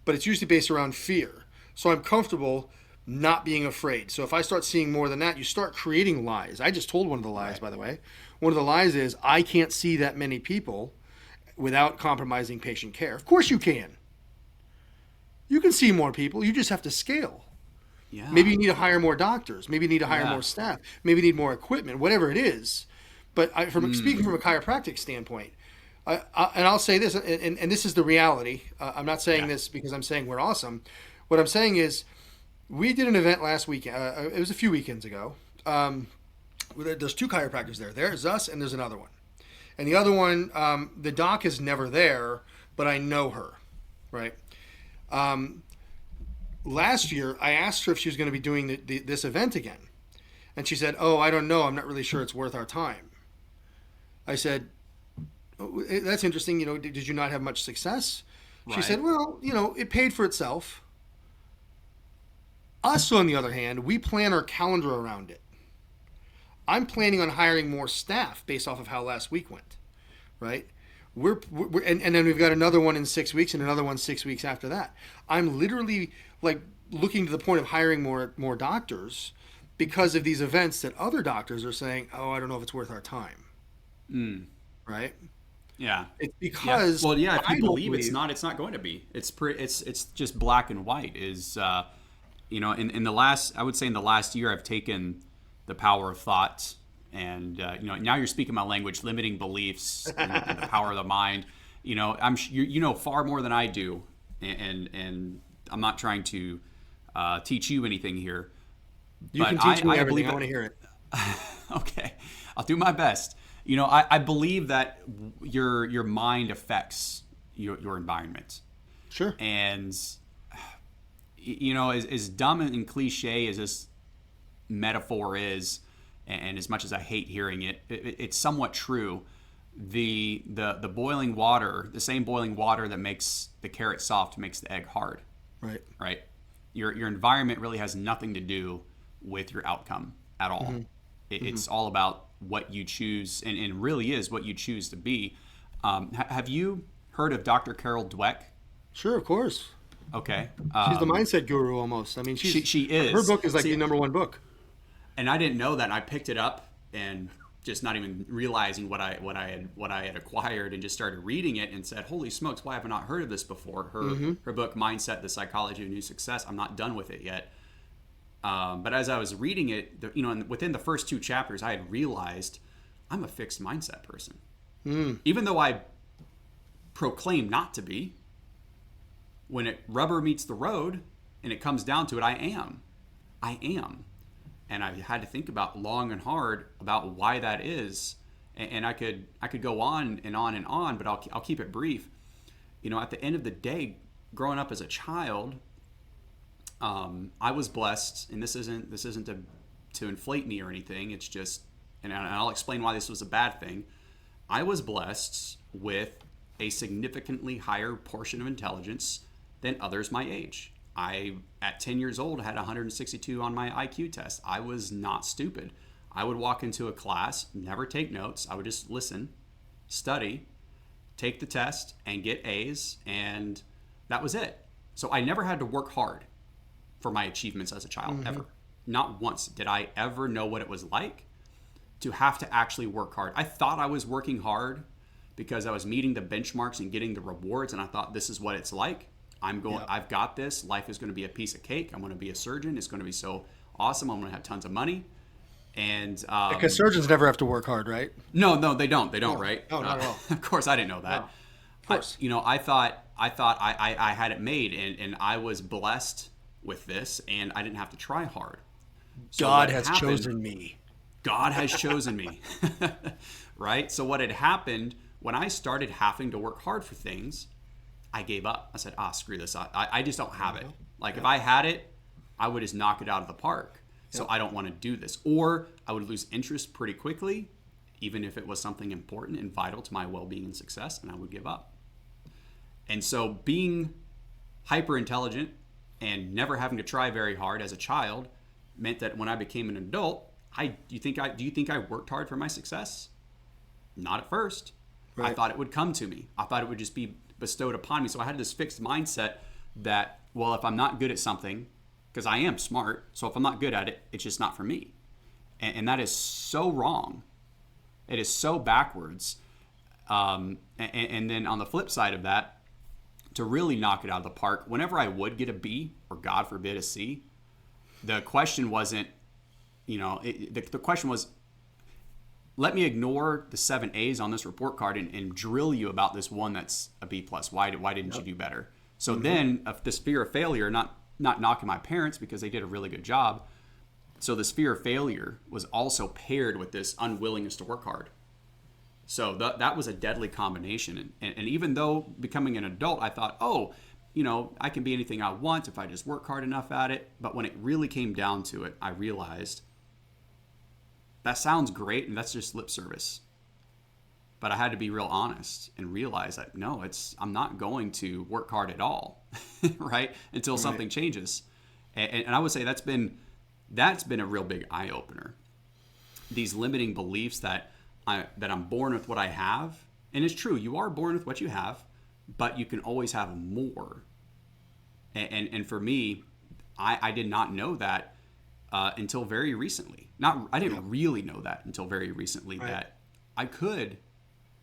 but it's usually based around fear. So I'm comfortable not being afraid. So if I start seeing more than that, you start creating lies. I just told one of the lies, by the way. One of the lies is I can't see that many people without compromising patient care. Of course you can. You can see more people. You just have to scale. Yeah. Maybe you need to hire more doctors. Maybe you need to hire more staff. Maybe you need more equipment, whatever it is. But speaking from a chiropractic standpoint, and I'll say this, and this is the reality. I'm not saying this because I'm saying we're awesome. What I'm saying is we did an event last weekend. It was a few weekends ago. There's 2 chiropractors there. There's us and there's another one. And the other one, the doc is never there, but I know her, right? Last year, I asked her if she was going to be doing this event again. And she said, oh, I don't know. I'm not really sure it's worth our time. I said, oh, that's interesting. Did you not have much success? Right. She said, well, it paid for itself. Us, on the other hand, we plan our calendar around it. I'm planning on hiring more staff based off of how last week went, right? And then we've got another one in 6 weeks and another one 6 weeks after that. I'm literally looking to the point of hiring more doctors because of these events that other doctors are saying, oh, I don't know if it's worth our time. Right? Yeah. It's because if you believe it's not going to be. It's just black and white. Is in the last year I've taken the power of thought. And now you're speaking my language, limiting beliefs, and the power of the mind. You know far more than I do, and I'm not trying to teach you anything here. You can teach me everything. I want to hear it. Okay, I'll do my best. I believe that your mind affects your environment. Sure. And as dumb and cliche as this metaphor is, and as much as I hate hearing it, it's somewhat true. The boiling water, the same boiling water that makes the carrot soft makes the egg hard. Right. Your environment really has nothing to do with your outcome at all. Mm-hmm. It's all about what you choose, and really is what you choose to be. Have you heard of Dr. Carol Dweck? Sure, of course. Okay. She's the mindset guru almost. I mean, she is. Her book is the number one book. And I didn't know that. And I picked it up and just not even realizing what I had acquired, and just started reading it and said, "Holy smokes! Why have I not heard of this before?" Her book, Mindset: The Psychology of New Success. I'm not done with it yet. But as I was reading it, within the first 2 chapters, I had realized I'm a fixed mindset person, even though I proclaim not to be. When rubber meets the road and it comes down to it, I am. And I had to think about long and hard about why that is. And I could go on and on and on, but I'll keep it brief. At the end of the day, growing up as a child, I was blessed, and this isn't to inflate me or anything. It's just, and I'll explain why this was a bad thing. I was blessed with a significantly higher portion of intelligence than others my age. I, at 10 years old, had 162 on my IQ test. I was not stupid. I would walk into a class, never take notes. I would just listen, study, take the test, and get A's, and that was it. So I never had to work hard for my achievements as a child, ever. Not once did I ever know what it was like to have to actually work hard. I thought I was working hard because I was meeting the benchmarks and getting the rewards, and I thought this is what it's like. I've got this. Life is going to be a piece of cake. I'm going to be a surgeon. It's going to be so awesome. I'm going to have tons of money. And because surgeons never have to work hard, right? No, they don't. They don't, right? No, not at all. Of course, I didn't know that. No. Of course. I thought I had it made, and I was blessed with this, and I didn't have to try hard. So God has chosen me. God has chosen me, right? So what had happened when I started having to work hard for things, I gave up. I said, screw this. I just don't have it. Like if I had it, I would just knock it out of the park. So I don't want to do this. Or I would lose interest pretty quickly, even if it was something important and vital to my well-being and success, and I would give up. And so being hyper intelligent and never having to try very hard as a child meant that when I became an adult, do you think I worked hard for my success? Not at first. Right. I thought it would come to me. I thought it would just be bestowed upon me. So I had this fixed mindset that, well, if I'm not good at something, because I am smart, so if I'm not good at it, it's just not for me. And that is so wrong. It is so backwards. And then on the flip side of that, to really knock it out of the park, whenever I would get a B, or God forbid a C, the question wasn't, the question was, let me ignore the 7 A's on this report card and drill you about this one that's a B+. Why didn't you do better? So then this fear of failure, not knocking my parents because they did a really good job. So this fear of failure was also paired with this unwillingness to work hard. So that was a deadly combination. And even though becoming an adult, I thought, I can be anything I want if I just work hard enough at it. But when it really came down to it, I realized that sounds great and that's just lip service. But I had to be real honest and realize that, no, I'm not going to work hard at all, right? Until something changes. And I would say that's been a real big eye opener. These limiting beliefs that I'm born with what I have. And it's true, you are born with what you have, but you can always have more. And for me, I did not know that until very recently. I didn't really know that until very recently, that I could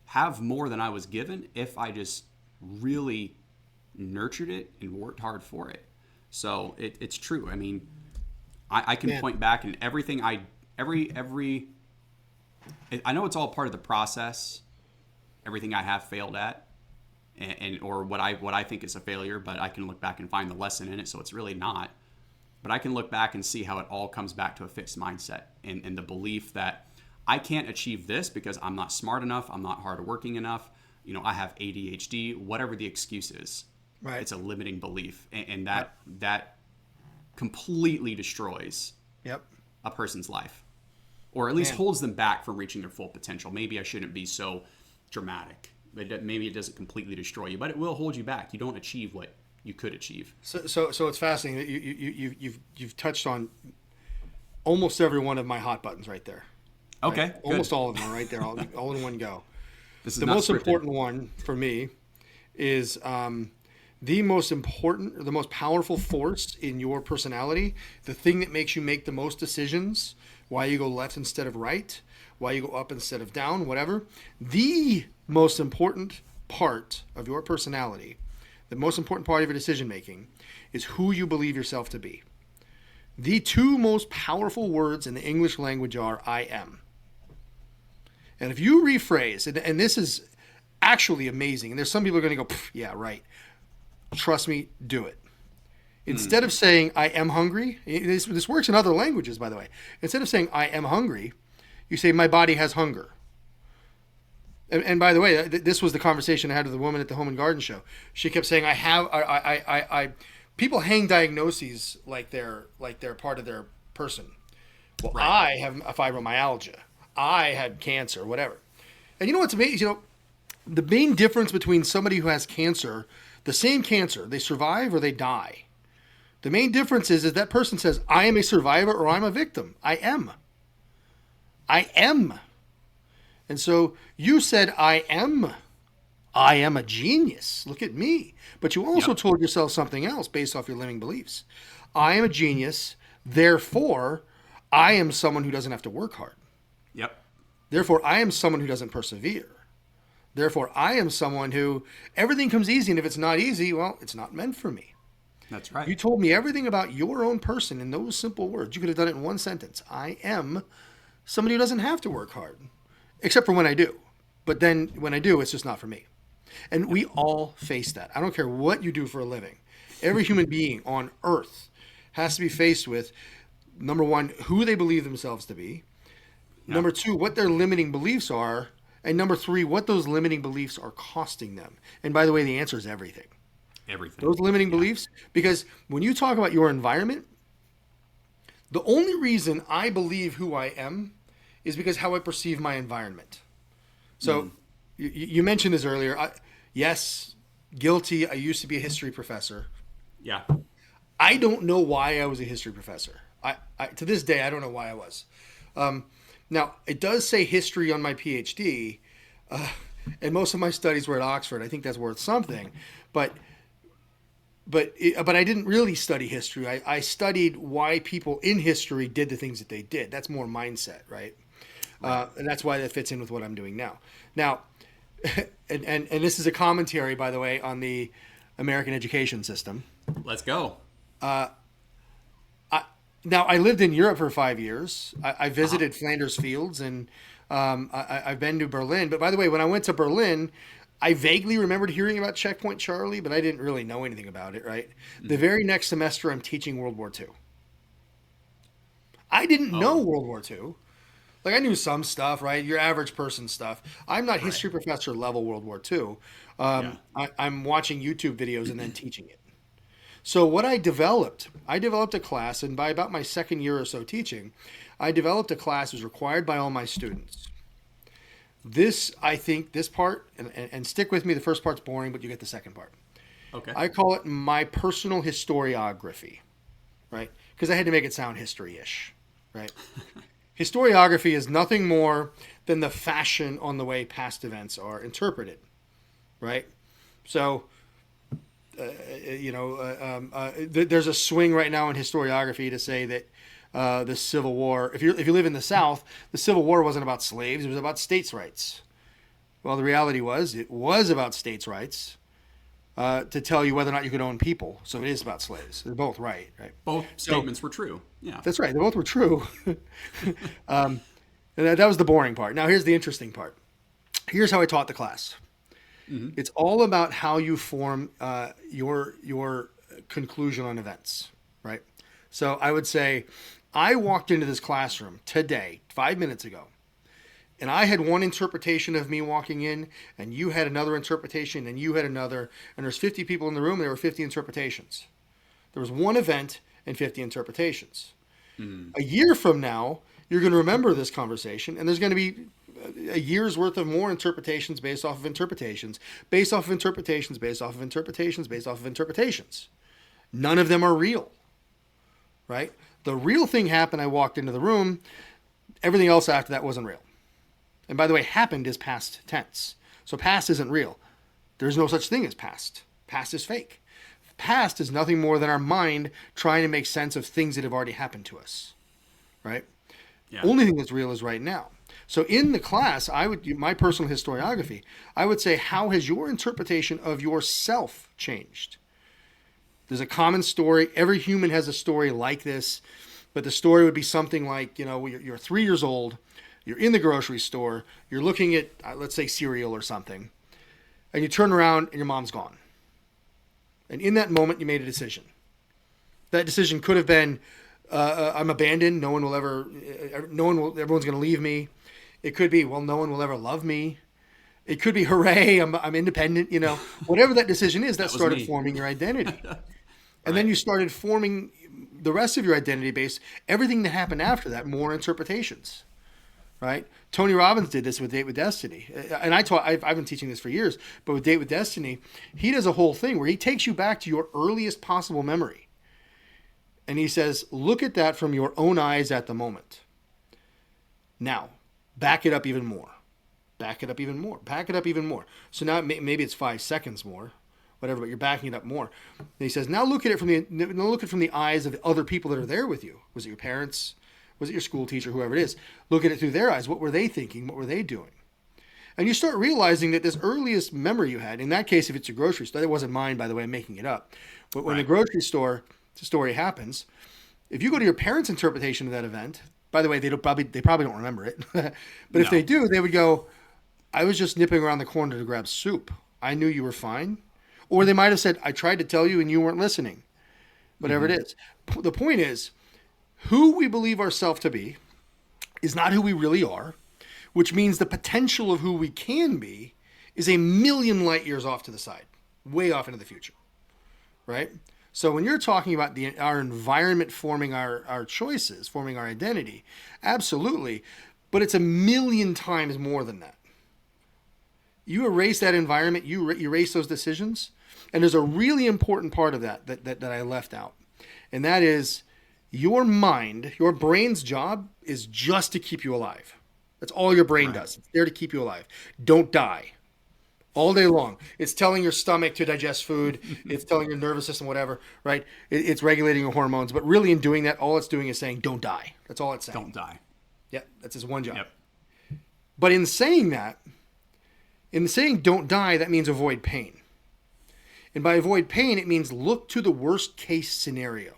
have more than I was given if I just really nurtured it and worked hard for it. So it's true. I mean, I can point back and everything I know it's all part of the process. Everything I have failed at, or what I think is a failure, but I can look back and find the lesson in it. So it's really not. But I can look back and see how it all comes back to a fixed mindset and the belief that I can't achieve this because I'm not smart enough, I'm not hardworking enough, I have ADHD, whatever the excuse is. Right. It's a limiting belief, and that completely destroys a person's life, or at least holds them back from reaching their full potential. Maybe I shouldn't be so dramatic. Maybe it doesn't completely destroy you, but it will hold you back. You don't achieve what you could achieve. So it's fascinating that you've touched on almost every one of my hot buttons right there. Okay, right? Almost all of them are right there, all in one go. This is the most important one for me is the most important, the most powerful force in your personality, the thing that makes you make the most decisions, why you go left instead of right, why you go up instead of down, whatever. The most important part of your personality, the most important part of your decision making, is who you believe yourself to be. The two most powerful words in the English language are I am. And if you rephrase, and this is actually amazing, and there's some people are going to go, yeah, right. Trust me, do it. Instead of saying I am hungry, this works in other languages, by the way. Instead of saying I am hungry, you say my body has hunger. And by the way, this was the conversation I had with the woman at the Home and Garden Show. She kept saying, I people hang diagnoses like they're part of their person. Well, Right. I have a fibromyalgia. I had cancer, whatever. And you know what's amazing? The main difference between somebody who has cancer, the same cancer, they survive or they die. The main difference is that person says, I am a survivor or I'm a victim. I am. I am. And so you said, I am a genius. Look at me. But you also told yourself something else based off your limiting beliefs. I am a genius. Therefore, I am someone who doesn't have to work hard. Yep. Therefore, I am someone who doesn't persevere. Therefore, I am someone who everything comes easy. And if it's not easy, well, it's not meant for me. That's right. You told me everything about your own person in those simple words. You could have done it in one sentence. I am somebody who doesn't have to work hard, except for when I do. But then when I do, it's just not for me. And we all face that. I don't care what you do for a living. Every human being on earth has to be faced with, number one, who they believe themselves to be. Number two, what their limiting beliefs are. And number three, what those limiting beliefs are costing them. And by the way, the answer is everything. Everything. Those limiting beliefs, because when you talk about your environment, the only reason I believe who I am is because how I perceive my environment. So you mentioned this earlier. Yes, guilty. I used to be a history professor. Yeah. I don't know why I was a history professor. I to this day, I don't know why I was. Now, it does say history on my PhD, and most of my studies were at Oxford. I think that's worth something. But I didn't really study history. I studied why people in history did the things that they did. That's more mindset, right? And that's why that fits in with what I'm doing now. Now, and this is a commentary, by the way, on the American education system. Let's go. Now, I lived in Europe for 5 years. I visited Flanders Fields, and I've been to Berlin. But by the way, when I went to Berlin, I vaguely remembered hearing about Checkpoint Charlie, but I didn't really know anything about it, right? The very next semester, I'm teaching World War II. I didn't know World War II. Like, I knew some stuff, right? Your average person stuff. I'm not history professor level World War II. I'm watching YouTube videos and then teaching it. So what I developed a class, and by about my second year or so teaching, I developed a class that was required by all my students. I think this part, and stick with me, the first part's boring, but you get the second part. Okay. I call it my personal historiography, right? Because I had to make it sound history-ish, right? Historiography is nothing more than the fashion on the way past events are interpreted, right? So, there's a swing right now in historiography to say that the Civil War, if you live in the South, the Civil War wasn't about slaves, it was about states' rights. Well, the reality was, it was about states' rights to tell you whether or not you could own people. So it is about slaves. They're both right? Both statements were true. Yeah. That's right. They both were true. And that was the boring part. Now, here's the interesting part. Here's how I taught the class. Mm-hmm. It's all about how you form your conclusion on events, right? So I would say, I walked into this classroom today, 5 minutes ago, and I had one interpretation of me walking in, and you had another interpretation, and you had another, and there's 50 people in the room, and there were 50 interpretations. There was one event and 50 interpretations. Mm. A year from now, you're going to remember this conversation, and there's going to be a year's worth of more interpretations based off of interpretations, based off of interpretations, based off of interpretations, based off of interpretations. None of them are real, right? The real thing happened. I walked into the room. Everything else after that wasn't real. And by the way, happened is past tense. So past isn't real. There's no such thing as past. Past is fake. Past is nothing more than our mind trying to make sense of things that have already happened to us, right? Yeah. Only thing that's real is right now. So in the class, my personal historiography, I would say, how has your interpretation of yourself changed? There's a common story. Every human has a story like this, but the story would be something like, you're 3 years old, you're in the grocery store, you're looking at, let's say, cereal or something, and you turn around and your mom's gone. And in that moment, you made a decision. That decision could have been, I'm abandoned. Everyone's going to leave me. It could be, well, no one will ever love me. It could be, hooray, I'm independent, whatever that decision is, that started me. forming your identity. And Right. then you started forming the rest of your identity base, everything that happened after that, more interpretations, right? Tony Robbins did this with Date with Destiny. And I've been teaching this for years, but with Date with Destiny, he does a whole thing where he takes you back to your earliest possible memory. And he says, look at that from your own eyes at the moment. Now, back it up even more. Back it up even more. Back it up even more. So now maybe it's 5 seconds more, whatever, but you're backing it up more. And he says, now look at it from the eyes of the other people that are there with you. Was it your parents? Was it your school teacher? Whoever it is. Look at it through their eyes. What were they thinking? What were they doing? And you start realizing that this earliest memory you had, in that case, if it's a grocery store, that wasn't mine, by the way, I'm making it up. But when the grocery store story happens, if you go to your parents' interpretation of that event, by the way, they probably don't remember it. But if they do, they would go, I was just nipping around the corner to grab soup. I knew you were fine. Or they might have said, I tried to tell you and you weren't listening. Whatever it is. The point is, who we believe ourselves to be is not who we really are, which means the potential of who we can be is a million light years off to the side, way off into the future, right? So when you're talking about our environment forming our choices, forming our identity, absolutely, but it's a million times more than that. You erase that environment, you erase those decisions, and there's a really important part of that I left out, and that is your mind, your brain's job is just to keep you alive. That's all your brain does. It's there to keep you alive. Don't die. All day long. It's telling your stomach to digest food. It's telling your nervous system, whatever, right? It's regulating your hormones. But really in doing that, all it's doing is saying, don't die. That's all it's saying. Don't die. Yeah, that's his one job. Yep. But in saying don't die, that means avoid pain. And by avoid pain, it means look to the worst case scenario.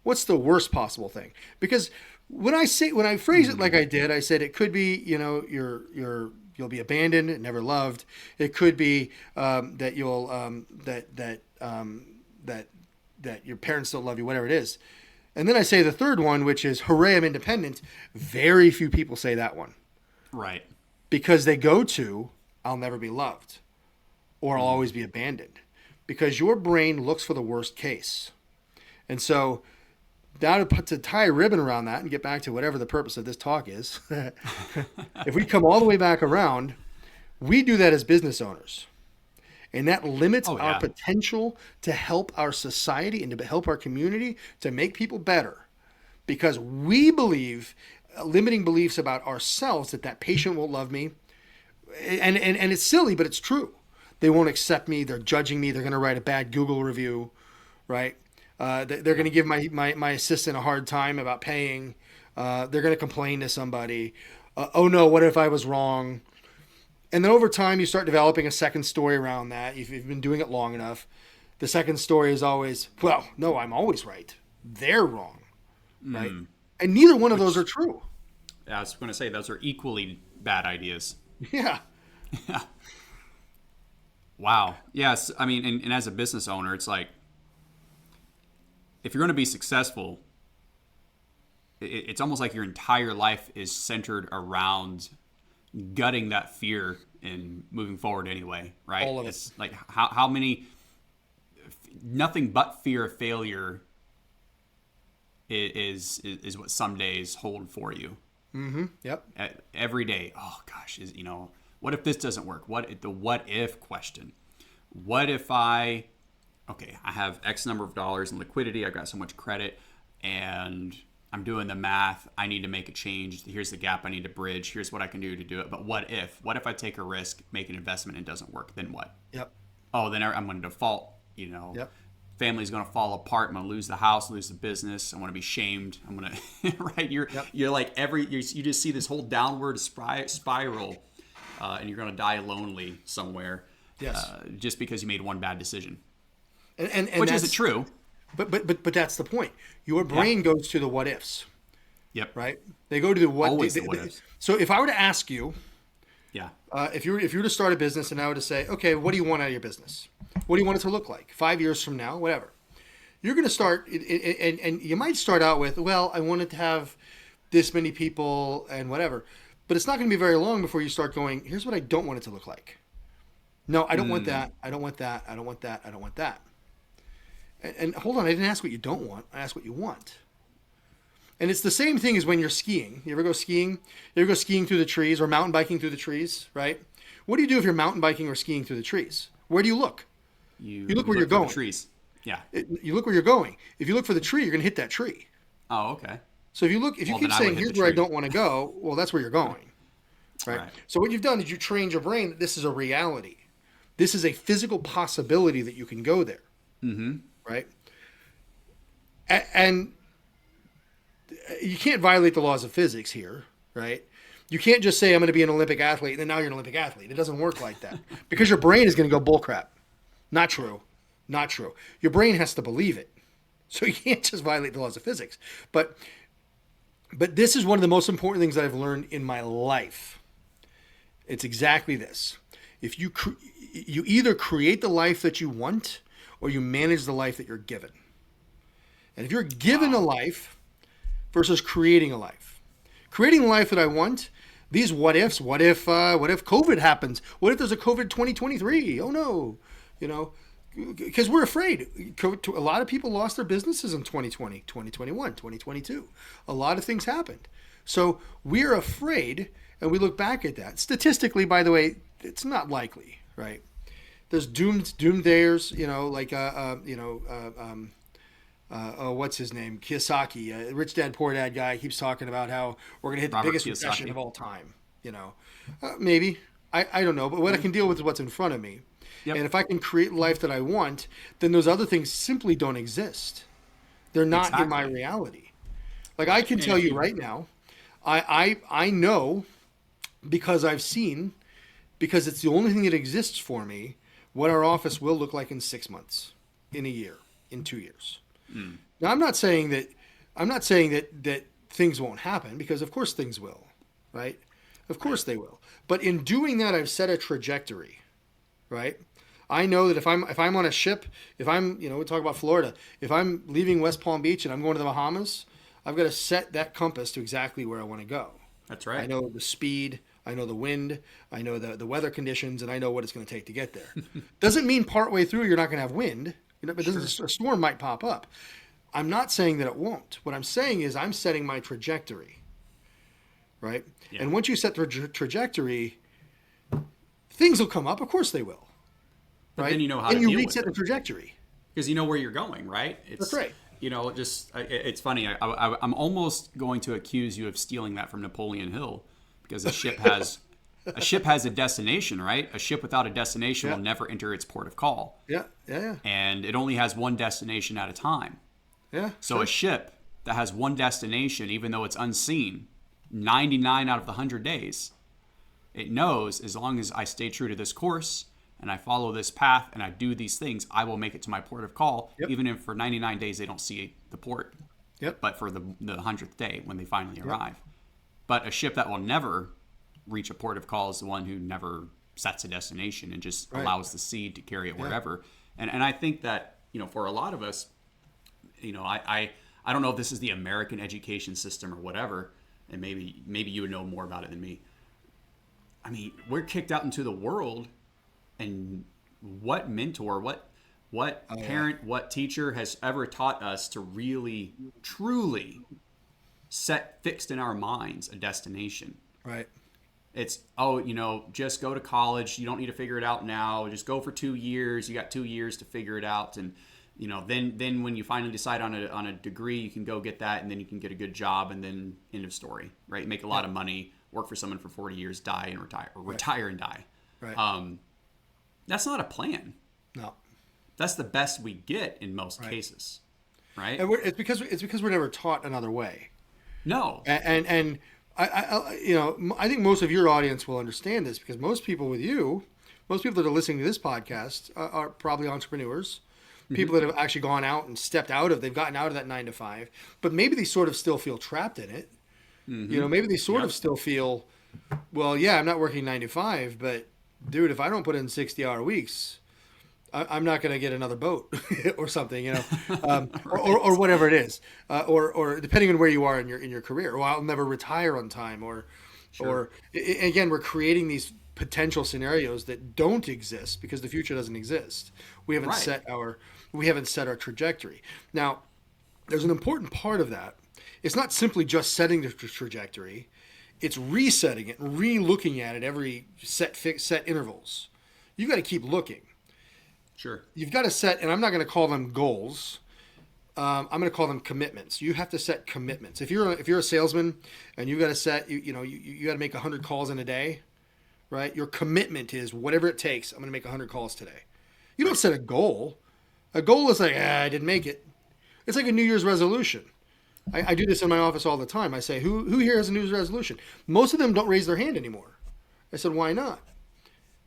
What's the worst possible thing? Because when I phrase it like I did, I said it could be, you'll be abandoned and never loved. It could be that you'll that your parents don't love you, whatever it is. And then I say the third one, which is, hooray, I'm independent. Very few people say that one. Right. Because they go to, I'll never be loved, or I'll always be abandoned. Because your brain looks for the worst case. And so now to tie a ribbon around that and get back to whatever the purpose of this talk is, if we come all the way back around, we do that as business owners. And that limits our potential to help our society and to help our community, to make people better. Because we believe limiting beliefs about ourselves, that patient won't love me. And it's silly, but it's true. They won't accept me. They're judging me. They're going to write a bad Google review, right? They're going to give my assistant a hard time about paying. They're going to complain to somebody. Oh no, what if I was wrong? And then over time, you start developing a second story around that. If you've been doing it long enough, the second story is always, well, no, I'm always right. They're wrong, right? And neither one of those are true. I was going to say, those are equally bad ideas. Yeah. Wow. Yes. I mean, and as a business owner, it's like, if you're going to be successful, it's almost like your entire life is centered around gutting that fear and moving forward anyway, right? All of it's like how many, nothing but fear of failure is what some days hold for you. Mm-hmm. Yep. Every day. Oh gosh, what if this doesn't work? The what if question. What if I have X number of dollars in liquidity, I've got so much credit, and I'm doing the math, I need to make a change, here's the gap I need to bridge, here's what I can do to do it. But what if I take a risk, make an investment, and it doesn't work? Then what? Yep. Oh, then I'm going to default, Yep. Family's going to fall apart, I'm going to lose the house, lose the business, I want to be shamed, I'm going to, right? You're like you just see this whole downward spiral, and you're going to die lonely somewhere. Yes. Just because you made one bad decision. And which isn't true. But that's the point. Your brain goes to the what ifs. Yep. Right? They go to the what. Always the what ifs. So if I were to ask you, yeah, if you were to start a business and I were to say, okay, what do you want out of your business? What do you want it to look like 5 years from now? Whatever. You're going to start, and you might start out with, well, I wanted to have this many people and whatever. But it's not going to be very long before you start going, here's what I don't want it to look like. No, I don't want that. I don't want that. I don't want that. I don't want that. And hold on, I didn't ask what you don't want. I asked what you want. And it's the same thing as when you're skiing. You ever go skiing? You ever go skiing through the trees or mountain biking through the trees, right? What do you do if you're mountain biking or skiing through the trees? Where do you look? You look where you're going. Trees. Yeah. You look where you're going. If you look for the tree, you're going to hit that tree. Oh, okay. So if you keep saying, here's where I don't want to go, well, that's where you're going. Right? So what you've done is you trained your brain that this is a reality. This is a physical possibility that you can go there. Mm-hmm. Right? And you can't violate the laws of physics here, right? You can't just say, I'm going to be an Olympic athlete, and then now you're an Olympic athlete. It doesn't work like that. Because your brain is going to go bullcrap. Not true. Not true. Your brain has to believe it. So you can't just violate the laws of physics. But this is one of the most important things that I've learned in my life. It's exactly this. If you either create the life that you want or you manage the life that you're given. And if you're given a life versus creating a life. Creating the life that I want, these what ifs, what if COVID happens? What if there's a COVID 2023? Oh no, because we're afraid. A lot of people lost their businesses in 2020, 2021, 2022. A lot of things happened. So we're afraid, and we look back at that. Statistically, by the way, it's not likely, right? There's doomsayers, what's his name? Kiyosaki, Rich Dad Poor Dad guy, keeps talking about how we're going to hit the biggest recession of all time. Maybe. I don't know. But what I can deal with is what's in front of me. Yep. And if I can create the life that I want, then those other things simply don't exist. They're not in my reality. Like I can tell you right now, I know because I've seen, because it's the only thing that exists for me, what our office will look like in 6 months, in a year, in 2 years. Mm. Now I'm not saying that things won't happen, because of course things will, right? Of course they will. But in doing that, I've set a trajectory, right? I know that if I'm on a ship, if I'm, we talk about Florida, if I'm leaving West Palm Beach and I'm going to the Bahamas, I've got to set that compass to exactly where I want to go. That's right. I know the speed, I know the wind, I know the weather conditions, and I know what it's going to take to get there. Doesn't mean partway through you're not going to have wind, but sure. A storm might pop up. I'm not saying that it won't. What I'm saying is I'm setting my trajectory, right? Yeah. And once you set the trajectory, things will come up. Of course they will. But right? then you know how to deal with it. And you reset the trajectory. Because you know where you're going, right? That's right. It's funny. I'm almost going to accuse you of stealing that from Napoleon Hill, because a ship has a destination, right? A ship without a destination will never enter its port of call. Yeah. And it only has one destination at a time. Yeah. So a ship that has one destination, even though it's unseen, 99 out of the 100 days, it knows as long as I stay true to this course and I follow this path and I do these things, I will make it to my port of call, even if for 99 days they don't see the port. Yep. But for the 100th day when they finally arrive. But a ship that will never reach a port of call is the one who never sets a destination and just allows the seed to carry it wherever. And I think that, for a lot of us, I don't know if this is the American education system or whatever, and maybe you would know more about it than me. I mean, we're kicked out into the world, and what mentor, what parent, what teacher has ever taught us to really, truly set fixed in our minds a destination? Right. It's, just go to college. You don't need to figure it out now. Just go for 2 years. You got 2 years to figure it out. And, then when you finally decide on a degree, you can go get that, and then you can get a good job, and then end of story, right? Make a lot of money, work for someone for 40 years, die and retire, or retire and die. Right. That's not a plan. No. That's the best we get in most cases, right? And it's because we're never taught another way. No. And I think most of your audience will understand this, because most people that are listening to this podcast are probably entrepreneurs, people that have actually gone out and they've gotten out of that 9 to 5, but maybe they sort of still feel trapped in it. Mm-hmm. Maybe they sort of still feel, well, yeah, I'm not working 9 to 5, but dude, if I don't put in 60-hour weeks, I'm not going to get another boat or something, or whatever it is, or depending on where you are in your career. Or I'll never retire on time, or Or again, we're creating these potential scenarios that don't exist because the future doesn't exist. We haven't set our trajectory. Now, there's an important part of that. It's not simply just setting the trajectory. It's resetting it and re-looking at it every set intervals. You got to keep looking. Sure. You've got to set, and I'm not going to call them goals. I'm going to call them commitments. You have to set commitments. If you're a salesman and you got to set, you got to make 100 calls in a day, right? Your commitment is whatever it takes. I'm going to make 100 calls today. You don't set a goal. A goal is like, I didn't make it. It's like a New Year's resolution. I do this in my office all the time. I say, who here has a New Year's resolution? Most of them don't raise their hand anymore. I said, why not?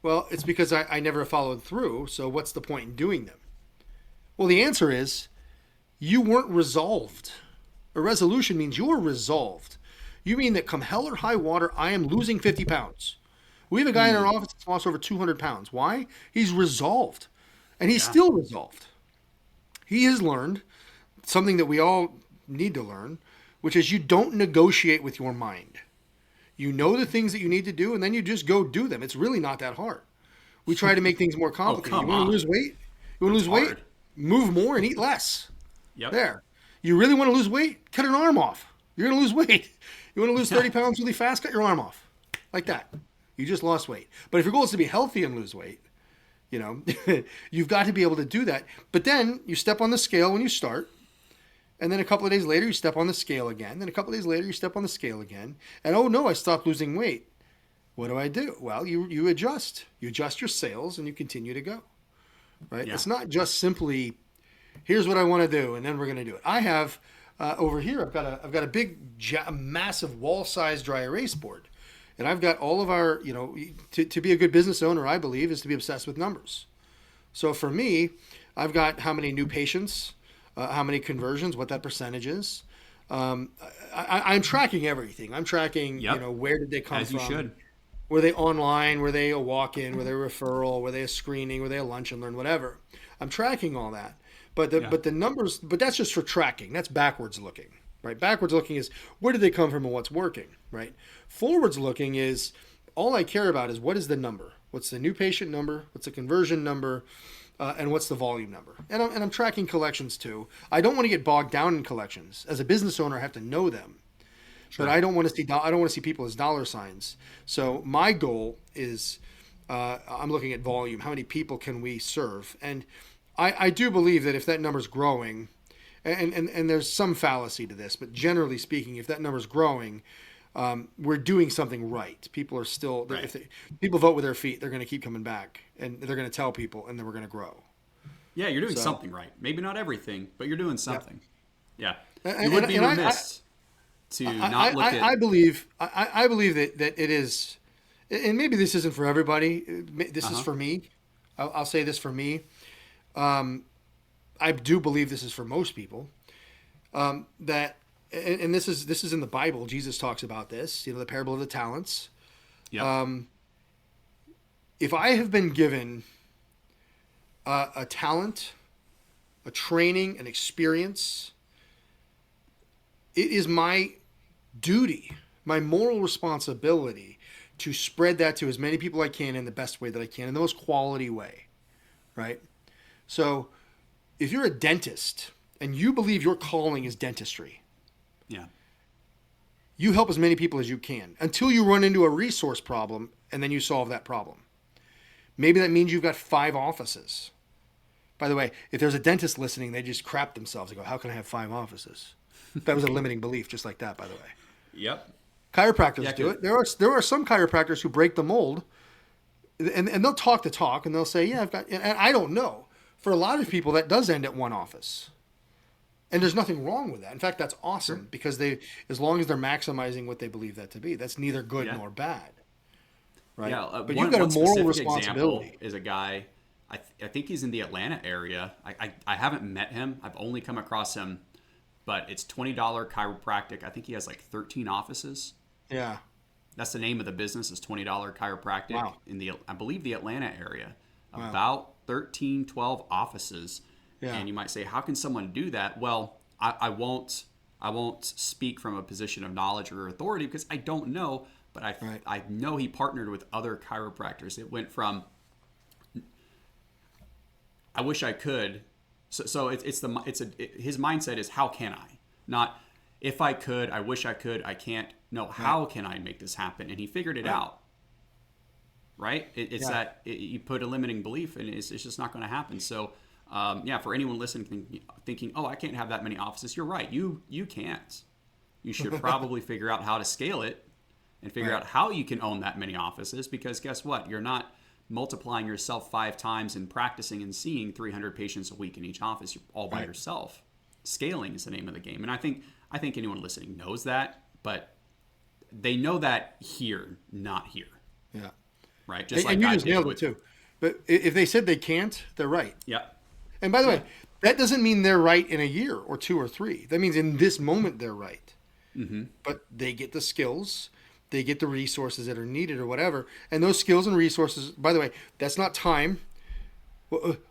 Well, it's because I never followed through. So what's the point in doing them? Well, the answer is you weren't resolved. A resolution means you're resolved. You mean that come hell or high water, I am losing 50 pounds. We have a guy in our office that's lost over 200 pounds. Why? He's resolved. And he's still resolved. He has learned something that we all need to learn, which is you don't negotiate with your mind. You know the things that you need to do, and then you just go do them. It's really not that hard. We try to make things more complicated. You want to lose weight? You want to lose weight? Move more and eat less. Yep. There. You really want to lose weight? Cut an arm off. You're going to lose weight. You want to lose 30 pounds really fast? Cut your arm off. Like that. You just lost weight. But if your goal is to be healthy and lose weight, you've got to be able to do that. But then you step on the scale when you start. And then a couple of days later, you step on the scale again. Then a couple of days later, you step on the scale again. And oh no, I stopped losing weight. What do? Well, you adjust. You adjust your sales and you continue to go. Right? Yeah. It's not just simply, here's what I want to do, and then we're going to do it. I have over here, I've got a big, massive wall-sized dry erase board. And I've got all of our, to be a good business owner, I believe, is to be obsessed with numbers. So for me, I've got how many new patients, how many conversions, what that percentage is. I'm tracking everything. I'm tracking, where did they come from? As you should. Were they online? Were they a walk-in? Were they a referral? Were they a screening? Were they a lunch and learn? Whatever. I'm tracking all that. But the numbers, but that's just for tracking. That's backwards looking, right? Backwards looking is where did they come from and what's working, right? Forwards looking is all I care about is what is the number? What's the new patient number? What's the conversion number? And what's the volume number? And I'm tracking collections too. I don't want to get bogged down in collections. As a business owner, I have to know them. Sure. But I don't want to see people as dollar signs. So my goal is I'm looking at volume. How many people can we serve? And I do believe that if that number's growing, and there's some fallacy to this, but generally speaking, if that number's growing, we're doing something right. People are still, right. If people vote with their feet, they're going to keep coming back, and they're going to tell people, and then we're going to grow. Yeah, you're doing something right. Maybe not everything, but you're doing something. Yeah. You would be remiss to not look at. I believe that it is, and maybe this isn't for everybody. This is for me. I'll say this for me. I do believe this is for most people. That. And this is in the Bible. Jesus talks about this, the parable of the talents. Yep. If I have been given a talent, a training, an experience, it is my duty, my moral responsibility to spread that to as many people I can in the best way that I can, in the most quality way, right? So if you're a dentist and you believe your calling is dentistry, yeah, you help as many people as you can until you run into a resource problem and then you solve that problem. Maybe that means you've got 5 offices. By the way, if there's a dentist listening, they just crap themselves and go, how can I have 5 offices? That was a limiting belief, just like that, by the way. Yep. Chiropractors do it. There are some chiropractors who break the mold and they'll talk the talk and they'll say, yeah, I've got, and I don't know. For a lot of people, that does end at 1 office. And there's nothing wrong with that. In fact, that's awesome because as long as they're maximizing what they believe that to be, that's neither good nor bad. Right. Yeah. But you've got a moral responsibility. Is a guy, I think he's in the Atlanta area. I haven't met him. I've only come across him, but it's $20 chiropractic. I think he has like 13 offices. Yeah. That's the name of the business, is $20 chiropractic. Wow. In I believe the Atlanta area. Wow. About 13, 12 offices. Yeah. And you might say, how can someone do that? Well, I won't speak from a position of knowledge or authority because I don't know, but I know he partnered with other chiropractors. It went from I wish I could. So his mindset is how can I? Not if I could, I wish I could, I can't. No, how can I make this happen? And he figured it out. Right? It's that you put a limiting belief and it's just not going to happen. So for anyone listening thinking, oh, I can't have that many offices, you're right. You can't. You should probably figure out how to scale it and figure out how you can own that many offices, because guess what? You're not multiplying yourself 5 times and practicing and seeing 300 patients a week in each office. You're all by yourself. Scaling is the name of the game. And I think anyone listening knows that, but they know that here, not here. Yeah. Right. And you just nailed it too. But if they said they can't, they're right. Yeah. And by the way, that doesn't mean they're right in a year or 2 or 3. That means in this moment they're right. Mm-hmm. But they get the skills, they get the resources that are needed or whatever. And those skills and resources, by the way, that's not time.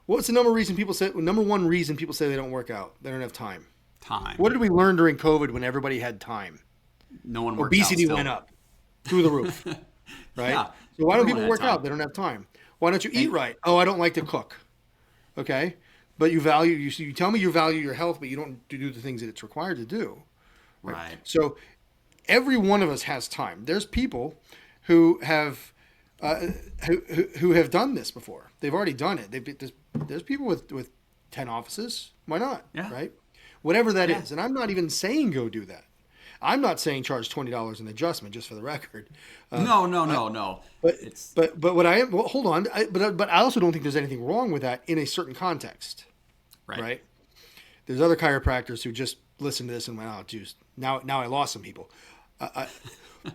What's the number one reason people say they don't work out? They don't have time. Time. What did we learn during COVID when everybody had time? No one worked Obesity out still. went up through the roof. Right? Yeah. So why don't people work out? They don't have time. Why don't you eat right? Oh, I don't like to cook. Okay? But you tell me you value your health, but you don't do the things that it's required to do. Right. So every one of us has time. There's people who have who have done this before. They've already done it. There's people with 10 offices. Why not? Yeah. Right? Whatever that is. And I'm not even saying go do that. I'm not saying charge $20 an adjustment, just for the record. No. But what I am, well, hold on. But I also don't think there's anything wrong with that in a certain context. Right? There's other chiropractors who just listen to this and went, oh, geez, now I lost some people.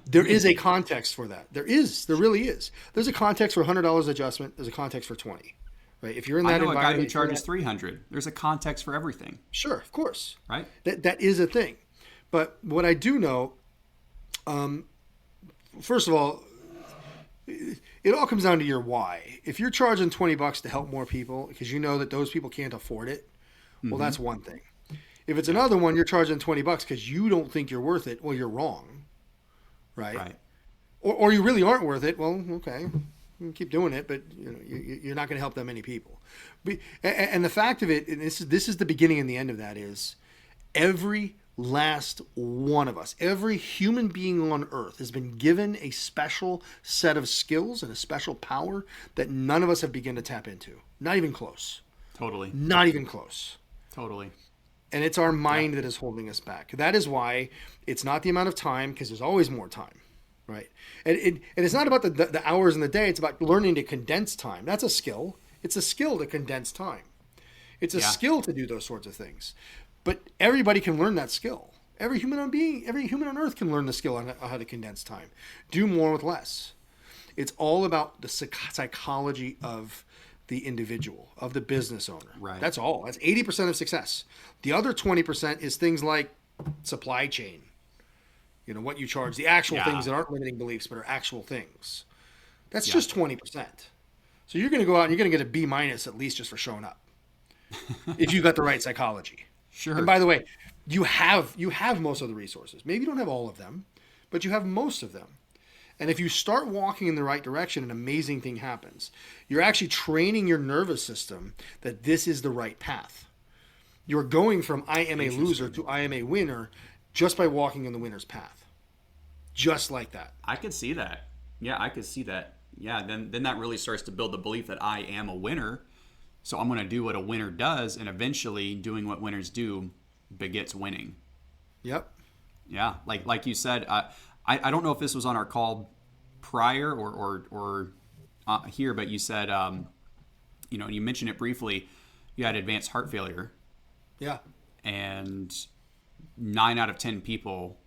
There is a context for that. There really is. There's a context for $100 adjustment. There's a context for 20. Right? If you're in that I know environment, a guy who charges $300. There's a context for everything. Sure, of course. Right? That is a thing. But what I do know, first of all, it all comes down to your why. If you're charging $20 to help more people because you know that those people can't afford it, well, that's one thing. If it's another one, you're charging $20 because you don't think you're worth it, well, you're wrong. Right? Or you really aren't worth it, well, okay, you can keep doing it, but you're not going to help that many people. And the fact of it, and this is the beginning and the end of that, is every last one of us, every human being on earth has been given a special set of skills and a special power that none of us have begun to tap into. Not even close. Totally. Not even close. Totally. And it's our mind that is holding us back. That is why it's not the amount of time, because there's always more time. Right? And it's not about the hours in the day. It's about learning to condense time. That's a skill. It's a skill to condense time. It's a skill to do those sorts of things. But everybody can learn that skill. Every human on earth can learn the skill on how to condense time. Do more with less. It's all about the psychology of the individual, of the business owner. Right. That's all. That's 80% of success. The other 20% is things like supply chain. What you charge, the actual things that aren't limiting beliefs, but are actual things. That's just 20%. So you're going to go out and you're going to get a B- at least just for showing up. If you got the right psychology. Sure. And by the way, you have most of the resources. Maybe you don't have all of them, but you have most of them. And if you start walking in the right direction, an amazing thing happens. You're actually training your nervous system that this is the right path. You're going from I am a loser to I am a winner just by walking in the winner's path. Just like that. I could see that. Yeah, I could see that. Yeah, then that really starts to build the belief that I am a winner. So I'm going to do what a winner does, and eventually doing what winners do begets winning. Yep. Yeah, like you said, I don't know if this was on our call prior or here, but you said, you mentioned it briefly, you had advanced heart failure. Yeah. And 9 out of 10 people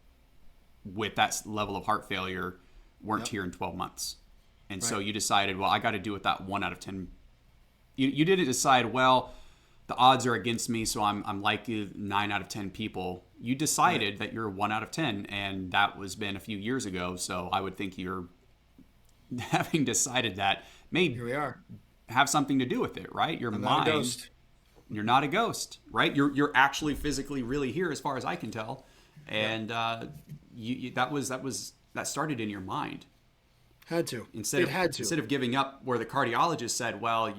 with that level of heart failure weren't here in 12 months. And so you decided, well, I got to do what that 1 out of 10. You didn't decide, well, the odds are against me, so I'm like 9 out of 10 people. You decided that you're 1 out of 10, and that was been a few years ago. So I would think you're having decided that maybe here we are. Have something to do with it, right? Your mind. Not a ghost. You're not a ghost, right? You're actually physically really here, as far as I can tell, and that was that started in your mind. Had to. Instead of giving up where the cardiologist said, well,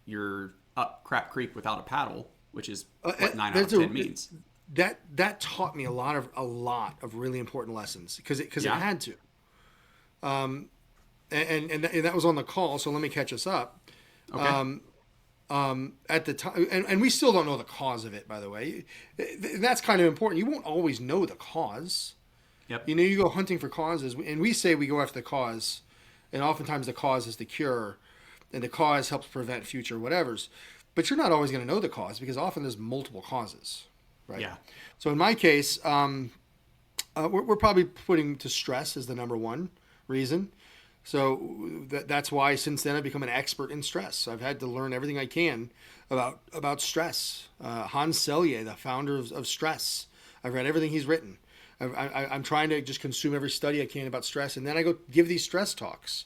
you're up crap creek without a paddle, which is what 9 out of 10 means. That taught me a lot of really important lessons because it had to. And that was on the call. So let me catch us up. Okay. At the time, and we still don't know the cause of it, by the way. That's kind of important. You won't always know the cause. Yep. You go hunting for causes, and we say we go after the cause, and oftentimes the cause is the cure, and the cause helps prevent future whatevers. But you're not always going to know the cause because often there's multiple causes, right? Yeah. So in my case, we're probably putting to stress as the number one reason. So that's why since then I've become an expert in stress. I've had to learn everything I can about stress. Hans Selye, the founder of stress. I've read everything he's written. I'm trying to just consume every study I can about stress, and then I go give these stress talks.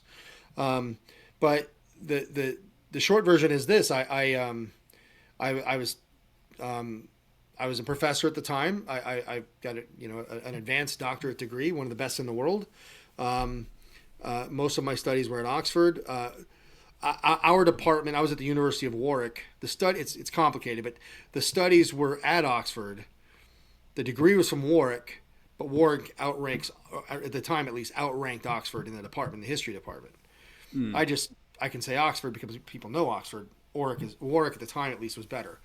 But the short version is this: I was a professor at the time. I got an advanced doctorate degree, one of the best in the world. Most of my studies were at Oxford. Our department, I was at the University of Warwick. It's complicated, but the studies were at Oxford. The degree was from Warwick, but Warwick outranks, at the time at least, outranked Oxford in the department, the history department. I can say Oxford because people know Oxford. Warwick at the time at least was better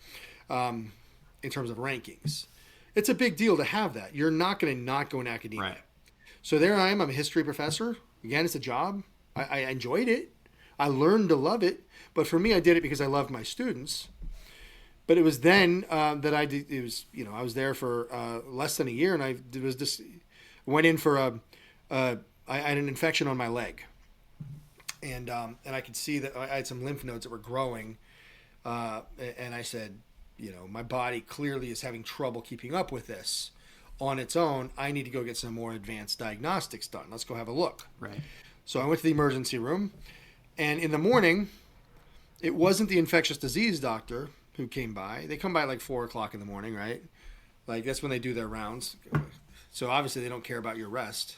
in terms of rankings. It's a big deal to have that. You're not going to not go in academia. Right. So there I am. I'm a history professor. Again, it's a job. I enjoyed it. I learned to love it. But for me, I did it because I loved my students. But it was then that I did. It was I was there for less than a year, and I went in for I had an infection on my leg, and I could see that I had some lymph nodes that were growing, and I said, my body clearly is having trouble keeping up with this on its own. I need to go get some more advanced diagnostics done. Let's go have a look. Right. So I went to the emergency room, and in the morning, it wasn't the infectious disease doctor who came by. They come by like 4:00 in the morning, right? Like that's when they do their rounds. So obviously they don't care about your rest.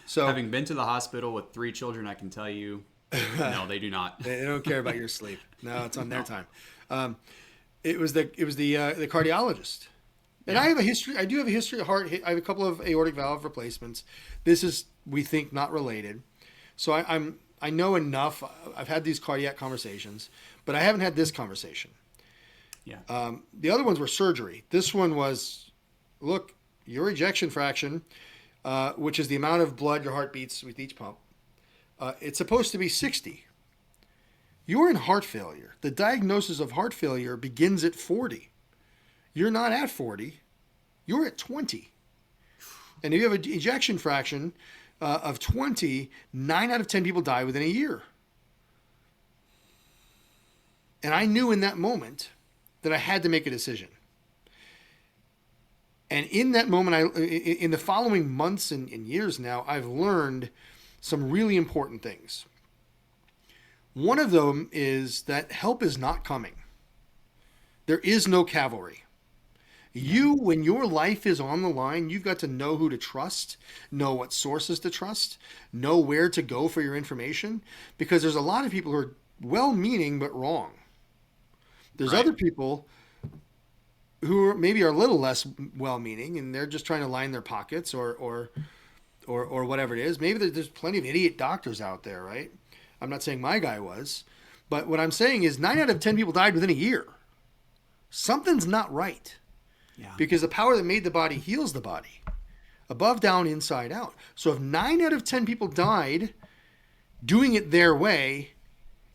So having been to the hospital with 3 children, I can tell you, no, they do not. They don't care about your sleep. No, it's on their time. It was the cardiologist. And yeah. I do have a history of heart. I have a couple of aortic valve replacements. This is, we think, not related. So I know enough. I've had these cardiac conversations, but I haven't had this conversation. Yeah. The other ones were surgery. This one was, look, your ejection fraction, which is the amount of blood your heart beats with each pump, it's supposed to be 60. You're in heart failure. The diagnosis of heart failure begins at 40. You're not at 40. You're at 20. And if you have an ejection fraction of 20, 9 out of 10 people die within a year. And I knew in that moment that I had to make a decision. And in that moment, in the following months and years now, I've learned some really important things. One of them is that help is not coming. There is no cavalry. When your life is on the line, you've got to know who to trust, know what sources to trust, know where to go for your information, because there's a lot of people who are well-meaning but wrong. There's other people who maybe are a little less well-meaning, and they're just trying to line their pockets or whatever it is. Maybe there's plenty of idiot doctors out there, right? I'm not saying my guy was, but what I'm saying is 9 out of 10 people died within a year. Something's not right. Yeah. Because the power that made the body heals the body. Above, down, inside, out. So if 9 out of 10 people died doing it their way,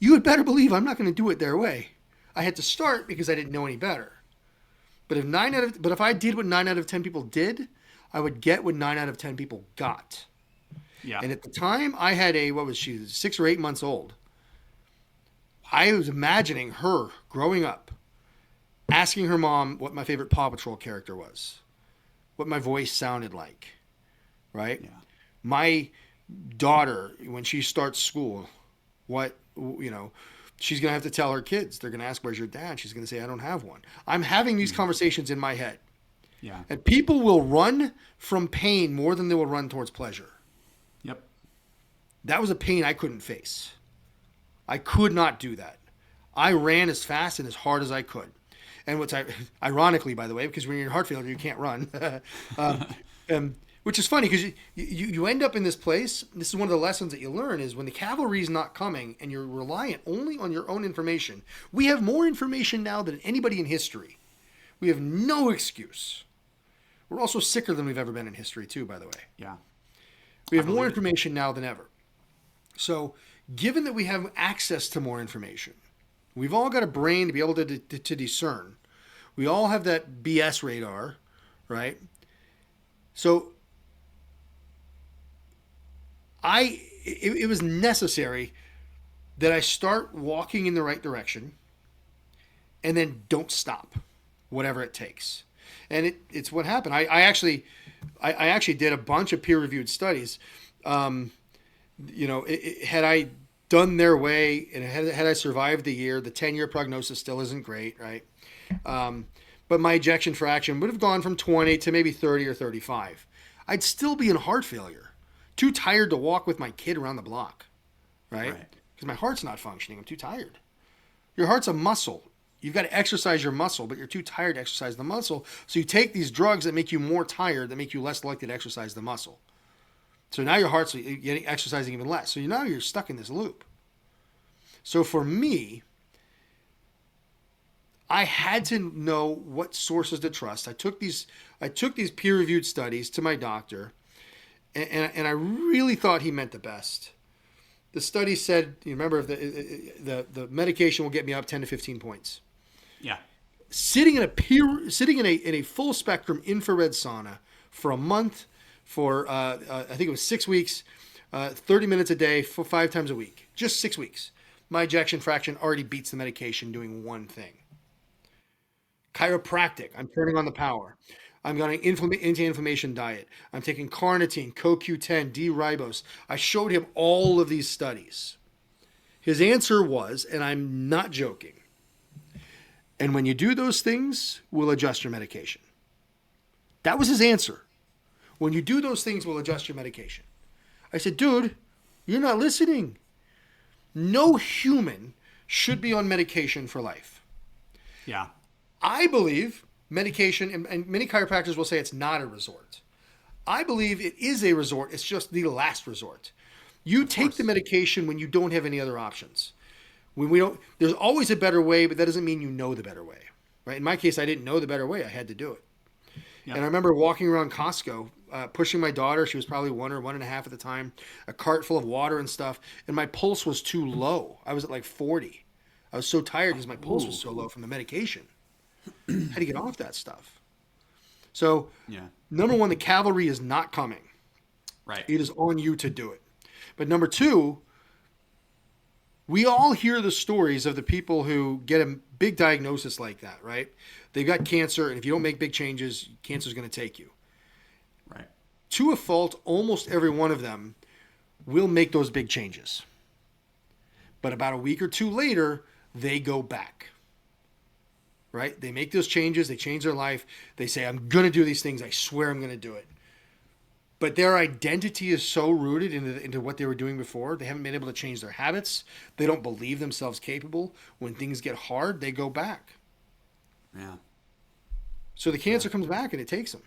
you had better believe I'm not going to do it their way. I had to start because I didn't know any better. But if I did what 9 out of 10 people did, I would get what 9 out of 10 people got. Yeah. And at the time, I had 6 or 8 months old. I was imagining her growing up, asking her mom what my favorite Paw Patrol character was, what my voice sounded like, right? Yeah. My daughter, when she starts school, she's going to have to tell her kids. They're going to ask, where's your dad? She's going to say, I don't have one. I'm having these conversations in my head. Yeah. And people will run from pain more than they will run towards pleasure. Yep. That was a pain I couldn't face. I could not do that. I ran as fast and as hard as I could. And what's ironically, by the way, because when you're in heart failure, you can't run. Which is funny because you end up in this place. This is one of the lessons that you learn is when the cavalry is not coming and you're reliant only on your own information. We have more information now than anybody in history. We have no excuse. We're also sicker than we've ever been in history too, by the way. Yeah. We have more information now than ever. So given that we have access to more information, we've all got a brain to be able to discern. We all have that BS radar, right? So it was necessary that I start walking in the right direction and then don't stop, whatever it takes. And it's what happened. I actually did a bunch of peer-reviewed studies. Had I done their way and had I survived the year, the 10-year prognosis still isn't great, right? But my ejection fraction would have gone from 20 to maybe 30 or 35. I'd still be in heart failure. Too tired to walk with my kid around the block, right? Because my heart's not functioning. I'm too tired. Your heart's a muscle. You've got to exercise your muscle, but you're too tired to exercise the muscle. So you take these drugs that make you more tired, that make you less likely to exercise the muscle. So now your heart's getting exercising even less. So now you're stuck in this loop. So for me, I had to know what sources to trust. I took these peer-reviewed studies to my doctor, and I really thought he meant the best. The study said, you remember, the medication will get me up 10 to 15 points. Yeah. Sitting in a full spectrum infrared sauna for a month, for I think it was 6 weeks, 30 minutes a day for 5 times a week, just 6 weeks. My ejection fraction already beats the medication doing one thing. Chiropractic, I'm turning on the power. I'm going anti-inflammation diet. I'm taking carnitine, CoQ10, D-ribose. I showed him all of these studies. His answer was, and I'm not joking, and when you do those things, we'll adjust your medication. That was his answer. When you do those things, we'll adjust your medication. I said, dude, you're not listening. No human should be on medication for life. Yeah. I believe medication, and many chiropractors will say it's not a resort. I believe it is a resort. It's just the last resort. You take the medication when you don't have any other options. When we don't, there's always a better way, but that doesn't mean you know the better way, right? In my case, I didn't know the better way. I had to do it. Yep. And I remember walking around Costco, pushing my daughter. She was probably 1 or 1.5 at the time, a cart full of water and stuff. And my pulse was too low. I was at like 40. I was so tired because my pulse was so low from the medication. I had to get off that stuff. So, number one, the cavalry is not coming. Right. It is on you to do it. But number two, we all hear the stories of the people who get a big diagnosis like that, right? They've got cancer, and if you don't make big changes, cancer's going to take you. Right. To a fault, almost every one of them will make those big changes. But about a week or two later, they go back. Right? They make those changes. They change their life. They say, I'm going to do these things. I swear I'm going to do it. But their identity is so rooted into what they were doing before. They haven't been able to change their habits. They don't believe themselves capable. When things get hard, they go back. Yeah. So the cancer comes back and it takes them.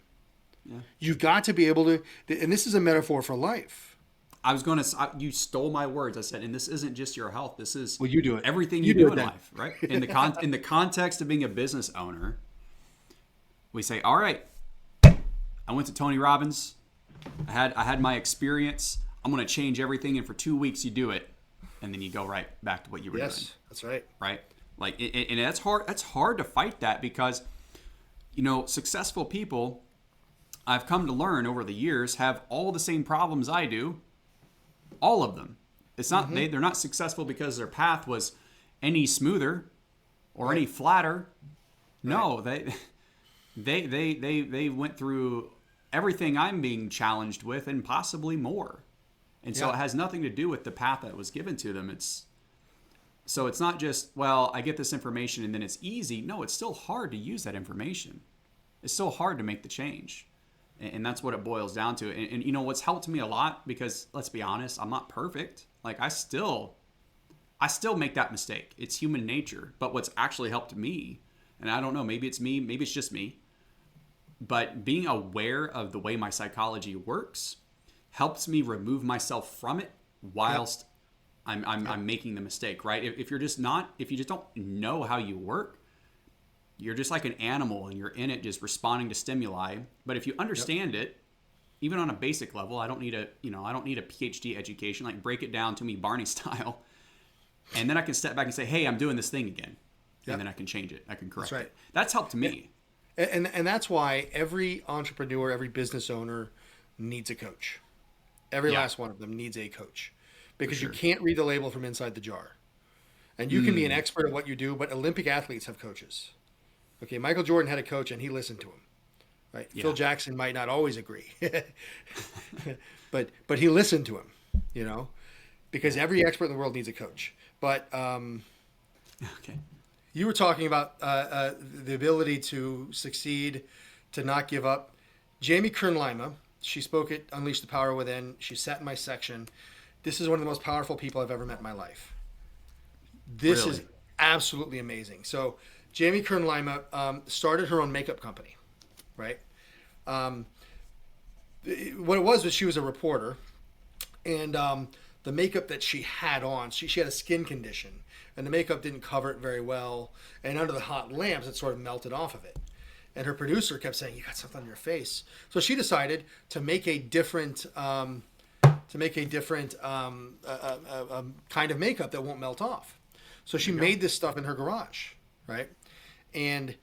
Yeah. You've got to be able to, and this is a metaphor for life. I was going to, you stole my words. I said, and this isn't just your health. This is you do it. Everything you do in life, right? In the context of being a business owner, we say, all right, I went to Tony Robbins. I had my experience. I'm going to change everything. And for 2 weeks, you do it. And then you go right back to what you were doing. Yes, that's right. Right? Like, and that's hard. That's hard to fight that because, successful people, I've come to learn over the years, have all the same problems I do. All of them. It's not they're not successful because their path was any smoother or any flatter. No, they went through everything I'm being challenged with and possibly more. And so it has nothing to do with the path that was given to them. It's not just, well, I get this information and then it's easy. No, it's still hard to use that information. it's so hard to make the change. And that's what it boils down to. And you know, what's helped me a lot, because let's be honest, I'm not perfect. Like I still make that mistake. It's human nature. But what's actually helped me, and I don't know, maybe it's me, maybe it's just me, but being aware of the way my psychology works helps me remove myself from it whilst I'm making the mistake, right? If you just don't know how you work, you're just like an animal and you're in it just responding to stimuli. But if you understand it, even on a basic level, I don't need a PhD education, like break it down to me Barney style. And then I can step back and say, hey, I'm doing this thing again. And then I can change it. I can correct it. That's helped me. And that's why every entrepreneur, every business owner needs a coach. Every last one of them needs a coach, because you can't read the label from inside the jar. And you can be an expert at what you do, but Olympic athletes have coaches. Okay, Michael Jordan had a coach and he listened to him. Right? Yeah. Phil Jackson might not always agree, but he listened to him, you know, because every expert in the world needs a coach. But okay. You were talking about the ability to succeed, to not give up. Jamie Kern-Lima, she spoke at Unleash the Power Within. She sat in my section. This is one of the most powerful people I've ever met in my life. This is absolutely amazing. So Jamie Kern-Lima started her own makeup company, right? What it was she was a reporter, and the makeup that she had on, she had a skin condition, and the makeup didn't cover it very well, and under the hot lamps it sort of melted off of it. And her producer kept saying, you got something on your face. So she decided to make a different kind of makeup that won't melt off. So she made this stuff in her garage, right? And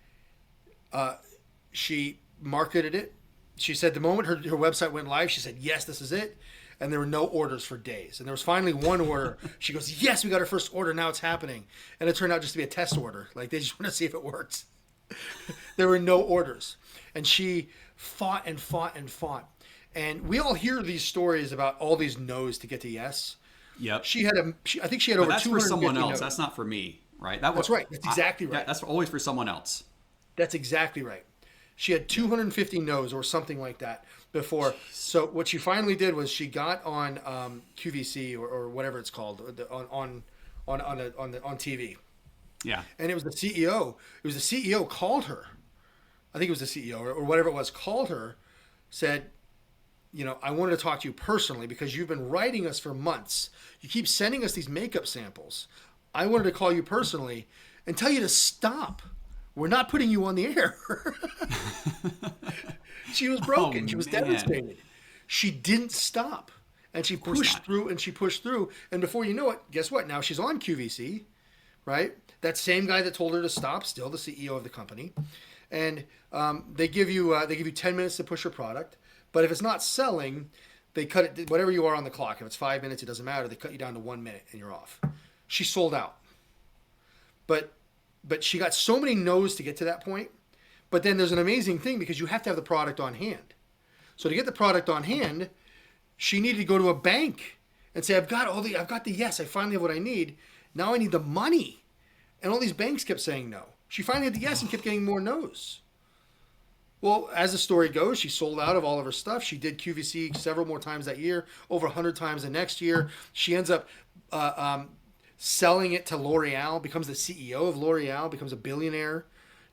she marketed it. She said the moment her website went live, she said, yes, this is it. And there were no orders for days. And there was finally one order. She goes, yes, we got our first order. Now it's happening. And it turned out just to be a test order. Like they just want to see if it works. There were no orders. And she fought and fought and fought. And we all hear these stories about all these no's to get to yes. Yep. I think she had over 250 that's for someone else. no's. That's not for me, right? That's right. That's exactly right. That's always for someone else. That's exactly right. She had 250 no's or something like that before. Jeez. So what she finally did was she got on QVC or whatever it's called on TV. Yeah. And it was the CEO. It was the CEO called her. I think it was the CEO or whatever it was, called her, said, you know, I wanted to talk to you personally because you've been writing us for months. You keep sending us these makeup samples. I wanted to call you personally and tell you to stop. We're not putting you on the air. She was broken. She was devastated. She didn't stop. And she pushed through and she pushed through. And before you know it, guess what? Now she's on QVC, right? That same guy that told her to stop, still the CEO of the company. And they give you 10 minutes to push your product. But if it's not selling, they cut it, whatever you are on the clock. If it's 5 minutes, it doesn't matter. They cut you down to 1 minute and you're off. She sold out. But she got so many no's to get to that point. But then there's an amazing thing because you have to have the product on hand. So to get the product on hand, she needed to go to a bank and say, I've got the yes, I finally have what I need. Now I need the money. And all these banks kept saying no. She finally had the yes and kept getting more no's. Well, as the story goes, she sold out of all of her stuff. She did QVC several more times that year, over 100 times the next year. She ends up selling it to L'Oreal, becomes the CEO of L'Oreal, becomes a billionaire,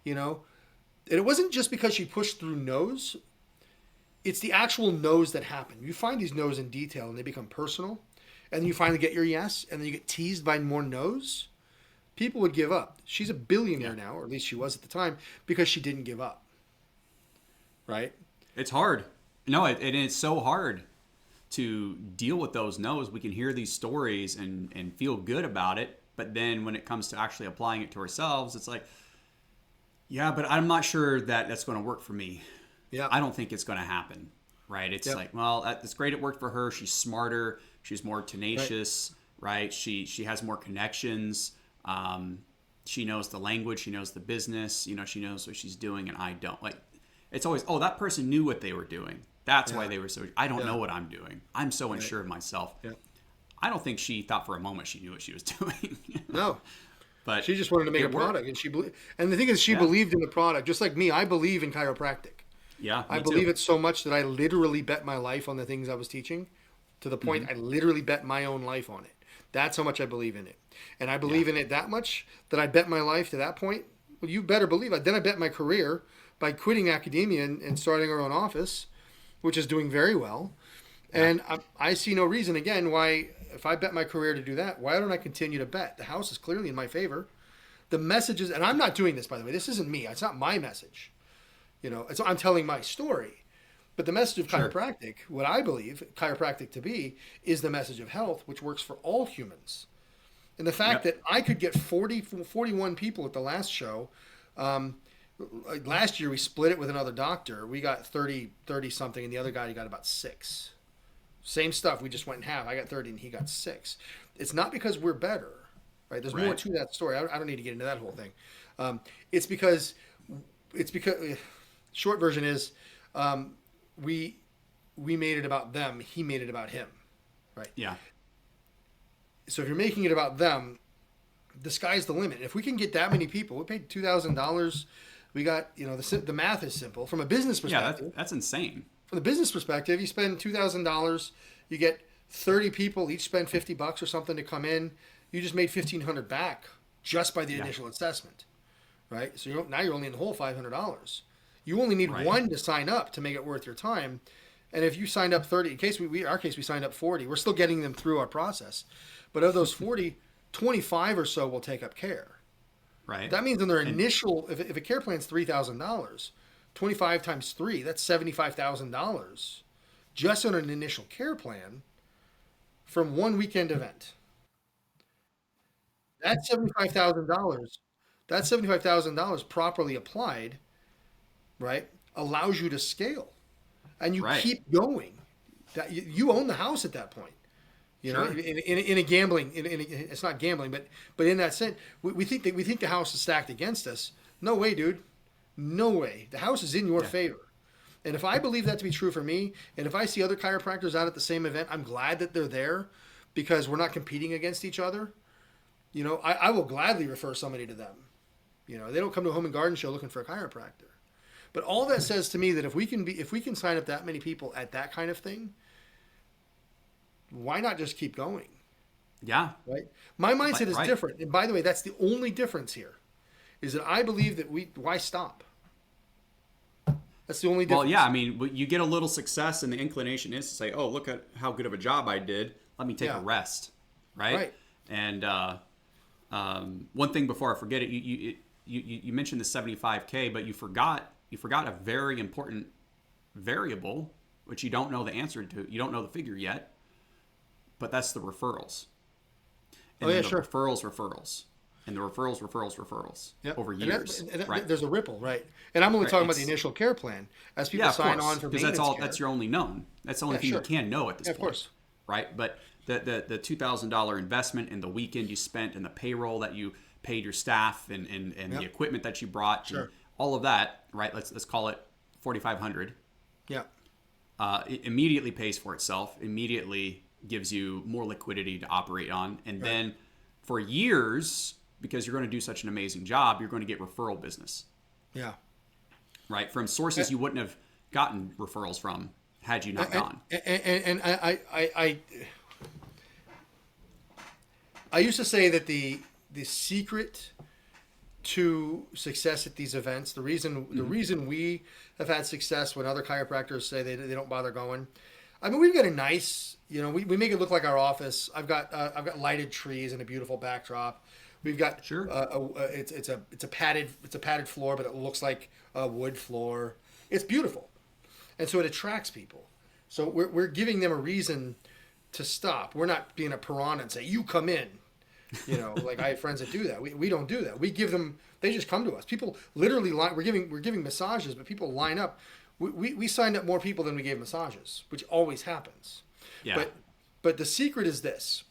you know. And it wasn't just because she pushed through no's. It's the actual no's that happen. You find these no's in detail and they become personal. And then you finally get your yes, and then you get teased by more no's. People would give up. She's a billionaire now, or at least she was at the time, because she didn't give up. Right? It's hard. No, it's so hard to deal with those no's. We can hear these stories and feel good about it, but then when it comes to actually applying it to ourselves, it's like, yeah, but I'm not sure that that's going to work for me. Yeah, I don't think it's going to happen. Right? It's like, well, it's great. It worked for her. She's smarter. She's more tenacious. Right? She has more connections. She knows the language. She knows the business. You know, she knows what she's doing, and I don't. Like, it's always, oh, that person knew what they were doing. That's why they were so. I don't know what I'm doing. I'm so unsure of myself. Yeah. I don't think she thought for a moment she knew what she was doing. No. But she just wanted to make a product, and the thing is, she believed in the product, just like me. I believe in chiropractic. Yeah, I believe it so much that I literally bet my life on the things I was teaching, to the point I literally bet my own life on it. That's how much I believe in it, and I believe in it that much that I bet my life to that point. Well, you better believe it. Then I bet my career by quitting academia and starting our own office, which is doing very well. And I see no reason, again, why, if I bet my career to do that, why don't I continue to bet? The house is clearly in my favor. The messages, and I'm not doing this, by the way. This isn't me. It's not my message. I'm telling my story. But the message of chiropractic, what I believe chiropractic to be, is the message of health, which works for all humans. And the fact that I could get 41 people at the last show. Last year we split it with another doctor. We got 30 something, and the other guy got about 6. Same stuff. We just went in half. I got 30 and he got 6. It's not because we're better, right? There's more to that story. I don't need to get into that whole thing. It's because short version is, we made it about them. He made it about him, right? Yeah. So if you're making it about them, the sky's the limit. If we can get that many people, we paid $2,000. We got, the math is simple. From a business perspective. Yeah, that's insane. From the business perspective, you spend $2,000, you get 30 people, each spend $50 or something to come in. You just made $1,500 back just by the initial assessment, right? So now you're only in the hole $500. You only need one to sign up to make it worth your time. And if you signed up 30, in our case, we signed up 40. We're still getting them through our process. But of those 40, 25 or so will take up care. Right. That means in their initial, if a care plan is $3,000, 25 times 3, that's $75,000 just on an initial care plan from one weekend event. That's $75,000 properly applied, right, allows you to scale. And you keep going. That you own the house at that point. In a gambling, it's not gambling, but in that sense, we think the house is stacked against us. No way, dude. No way. The house is in your favor. And if I believe that to be true for me, and if I see other chiropractors out at the same event, I'm glad that they're there because we're not competing against each other. I will gladly refer somebody to them. They don't come to a home and garden show looking for a chiropractor. But all that says to me that if we can sign up that many people at that kind of thing, why not just keep going? Yeah. Right? My mindset is different. And by the way, that's the only difference here, is that I believe that why stop? That's the only difference. Well, yeah, I mean, you get a little success and the inclination is to say, oh, look at how good of a job I did. Let me take a rest. Right? And one thing before I forget it, you mentioned the 75K, but you forgot a very important variable, which you don't know the answer to. You don't know the figure yet. But that's the referrals. And referrals. And the referrals over years. Right? There's a ripple, right? And I'm only talking about the initial care plan. As people sign on for maintenance care. That's your only known. That's the only thing you can know at this point. Of course. Right? But the $2,000 investment and the weekend you spent and the payroll that you paid your staff and the equipment that you brought and all of that, right? Let's call it $4,500. Yeah. It immediately pays for itself. Immediately gives you more liquidity to operate on. And then for years, because you're going to do such an amazing job, you're going to get referral business. Yeah. Right? From sources you wouldn't have gotten referrals from had you not gone. And I used to say that the secret to success at these events, the reason we have had success when other chiropractors say they don't bother going, I mean, we've got a nice, we make it look like our office. I've got lighted trees and a beautiful backdrop. We've got it's a padded floor, but it looks like a wood floor. It's beautiful, and so it attracts people. So we're giving them a reason to stop. We're not being a piranha and say you come in. Like I have friends that do that. We don't do that. We give them. They just come to us. People literally we're giving massages, but people line up. We signed up more people than we gave massages, which always happens. Yeah. But the secret is this.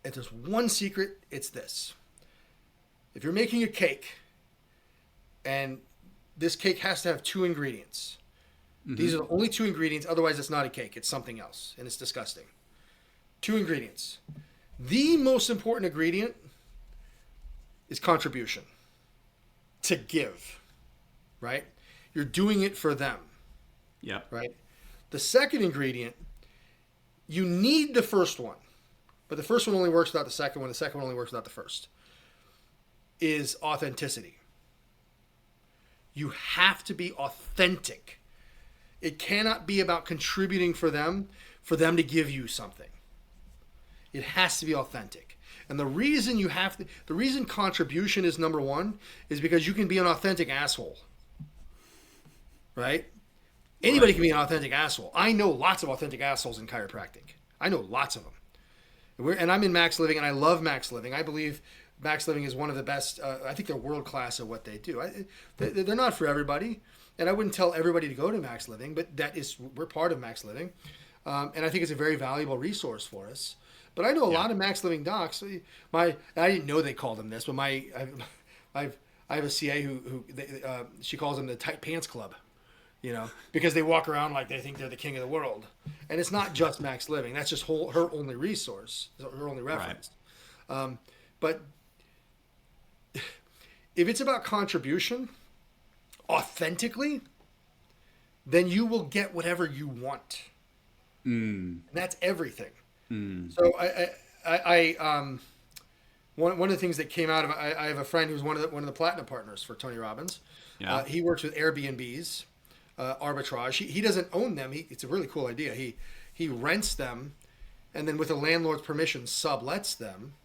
If there's one secret, it's this. If you're making a cake, and this cake has to have 2 ingredients. Mm-hmm. These are the only 2 ingredients. Otherwise, it's not a cake. It's something else, and it's disgusting. 2 ingredients. The most important ingredient is contribution. To give, right? You're doing it for them. Yeah. Right? The second ingredient, you need the first one, but the first one only works without the second one. The second one only works without the first, is authenticity. You have to be authentic. It cannot be about contributing for them to give you something. It has to be authentic. And the reason the reason contribution is number one is because you can be an authentic asshole. Right? Anybody can be an authentic asshole. I know lots of authentic assholes in chiropractic. I know lots of them. And I'm in Max Living, and I love Max Living. I believe Max Living is one of the best. I think they're world class at what they do. They're not for everybody, and I wouldn't tell everybody to go to Max Living, but we're part of Max Living, and I think it's a very valuable resource for us. But I know a lot of Max Living docs. I didn't know they called them this, but I have a CA who she calls them the Tight Pants Club. Because they walk around like they think they're the king of the world. And it's not just Max Living. That's just her only resource, her only reference. Right. But if it's about contribution, authentically, then you will get whatever you want. And that's everything. So one of the things that came out of I have a friend who's one of the platinum partners for Tony Robbins. Yeah. He works with Airbnbs. Arbitrage. He doesn't own them. It's a really cool idea. He rents them, and then with a landlord's permission, sublets them,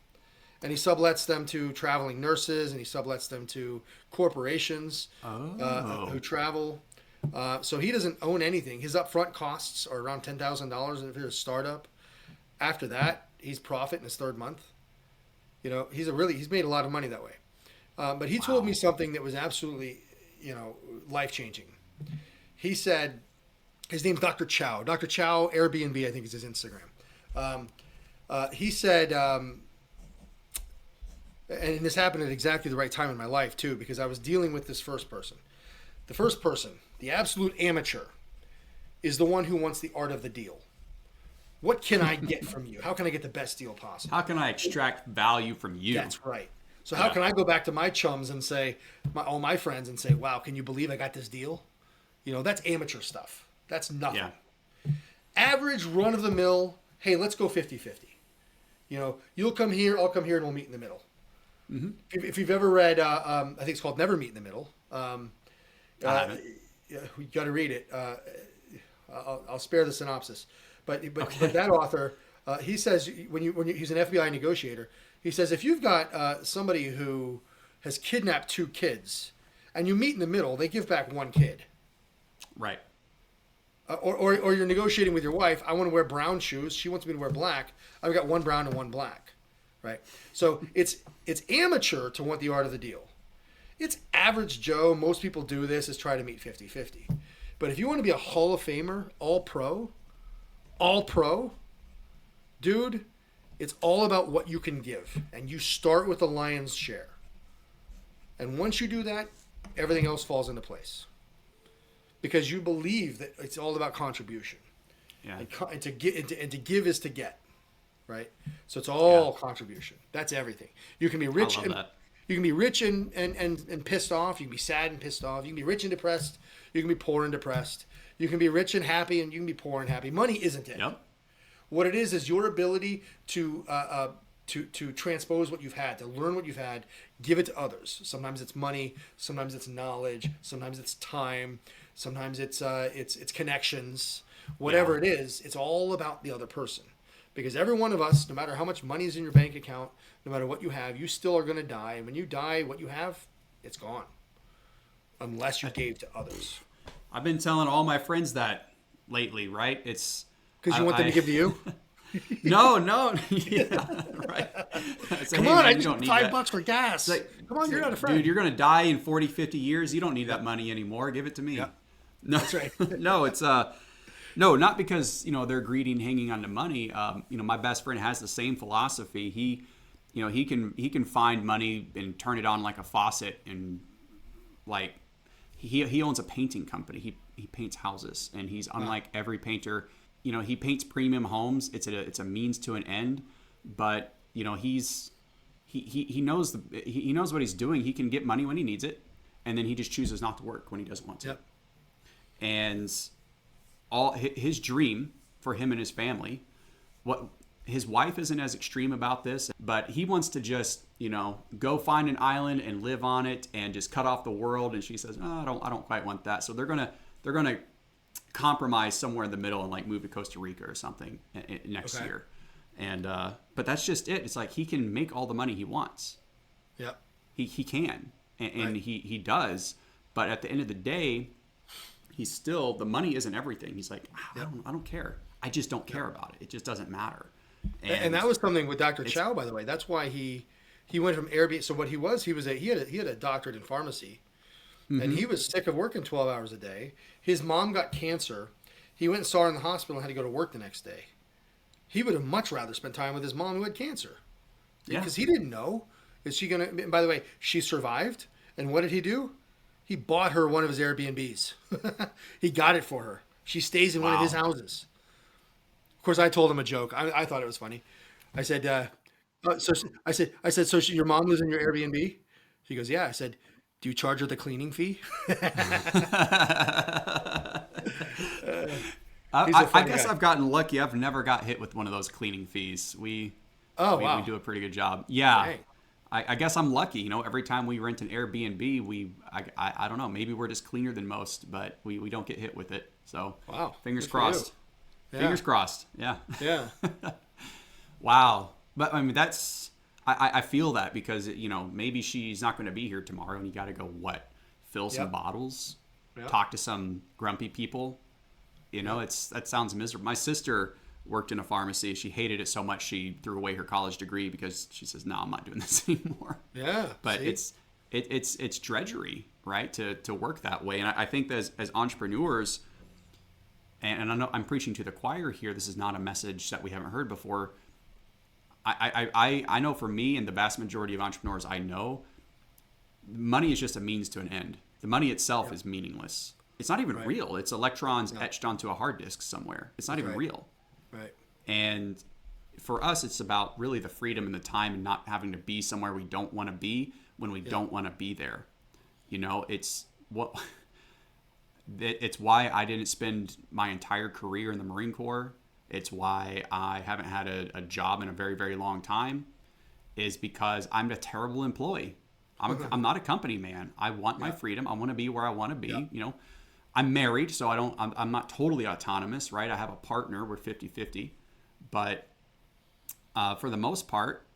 and he sublets them to traveling nurses, and he sublets them to corporations who travel. So he doesn't own anything. His upfront costs are around $10,000 if you're a startup. After that, he's profit in his third month. He's made a lot of money that way. But he told me something that was absolutely, life changing. He said, his name's Dr. Chow. Dr. Chow, Airbnb, I think is his Instagram. He said, and this happened at exactly the right time in my life too, because I was dealing with this first person. The first person, the absolute amateur, is the one who wants the art of the deal. What can I get from you? How can I get the best deal possible? How can I extract value from you? That's right. So how can I go back to my chums and say, all my friends and say, wow, can you believe I got this deal? That's amateur stuff. That's nothing. Yeah. Average run-of-the-mill, hey, let's go 50-50. You'll come here, I'll come here, and we'll meet in the middle. Mm-hmm. If you've ever read, I think it's called Never Meet in the Middle. You got to read it. I'll spare the synopsis. But that author, he says, when he's an FBI negotiator, he says, if you've got somebody who has kidnapped 2 kids and you meet in the middle, they give back 1 kid. Right. Or you're negotiating with your wife. I want to wear brown shoes. She wants me to wear black. I've got 1 brown and 1 black. Right. So it's amateur to want the art of the deal. It's average Joe. Most people do this is try to meet 50-50. But if you want to be a Hall of Famer, all pro, dude, it's all about what you can give. And you start with the lion's share. And once you do that, everything else falls into place. Because you believe that it's all about contribution. Yeah. And to give is to get. Right? So it's all contribution. That's everything. You can be rich and pissed off. You can be sad and pissed off. You can be rich and depressed. You can be poor and depressed. You can be rich and happy, and you can be poor and happy. Money isn't it. Yep. What it is your ability to transpose what you've had, to learn what you've had, give it to others. Sometimes it's money. Sometimes it's knowledge. Sometimes it's time. Sometimes it's connections. Whatever it is, it's all about the other person. Because every one of us, no matter how much money is in your bank account, no matter what you have, you still are going to die. And when you die, what you have, it's gone. Unless you gave to others. I've been telling all my friends that lately, right? It's because you want them to give to you? No. Yeah, right. Come on, I just need $5 for gas. Come on, you're not a friend. Dude, you're going to die in 40, 50 years. You don't need that money anymore. Give it to me. Yeah. No, that's right. No, it's no, not because, they're greedy and hanging on to money. My best friend has the same philosophy. He can find money and turn it on like a faucet, and like he owns a painting company. He paints houses, and he's unlike every painter. He paints premium homes. It's a means to an end, but he he knows he knows what he's doing. He can get money when he needs it, and then he just chooses not to work when he doesn't want to. Yep. And all his dream for him and his family, what his wife isn't as extreme about this, but he wants to just, go find an island and live on it and just cut off the world. And she says, "Oh, I don't quite want that." So they're gonna compromise somewhere in the middle and like move to Costa Rica or something next year. And but that's just it. It's like he can make all the money he wants. Yep. He can, and Right. he does. But at the end of the day, he's still, the money isn't everything. He's like, I don't care. I just don't care about it. It just doesn't matter. And that was something with Dr. Chow, by the way. That's why he went from Airbnb. So what he had a doctorate in pharmacy, and he was sick of working 12 hours a day. His mom got cancer. He went and saw her in the hospital and had to go to work the next day. He would have much rather spent time with his mom who had cancer, because he didn't know, is she gonna? And by the way, she survived. And what did he do? He bought her one of his Airbnbs. He got it for her. She stays in one of his houses. Of course, I told him a joke. I thought it was funny. I said, so your mom lives in your Airbnb? She goes, yeah. I said, do you charge her the cleaning fee? I guess I've gotten lucky. I've never got hit with one of those cleaning fees. We do a pretty good job. Yeah. Dang. I guess I'm lucky. Every time we rent an Airbnb, I don't know, maybe we're just cleaner than most, but we don't get hit with it. So fingers crossed. Yeah. Fingers crossed. Yeah. Yeah. Wow. But I mean, I feel that because, maybe she's not going to be here tomorrow and you got to go fill some bottles, talk to some grumpy people. That sounds miserable. My sister worked in a pharmacy. She hated it so much she threw away her college degree because she says, "No, I'm not doing this anymore." Yeah, but it's drudgery, right? To work that way, and I think that as entrepreneurs, and I know I'm preaching to the choir here. This is not a message that we haven't heard before. I know for me and the vast majority of entrepreneurs I know, money is just a means to an end. The money itself is meaningless. It's not even real. It's electrons etched onto a hard disk somewhere. It's not even real. Right. And for us, it's about really the freedom and the time and not having to be somewhere we don't want to be when we don't want to be there. It's why I didn't spend my entire career in the Marine Corps. It's why I haven't had a job in a very, very long time, is because I'm a terrible employee. I'm not a company man. I want my freedom. I want to be where I want to be. I'm married, so I'm not totally autonomous, right? I have a partner. We're 50-50. But for the most part,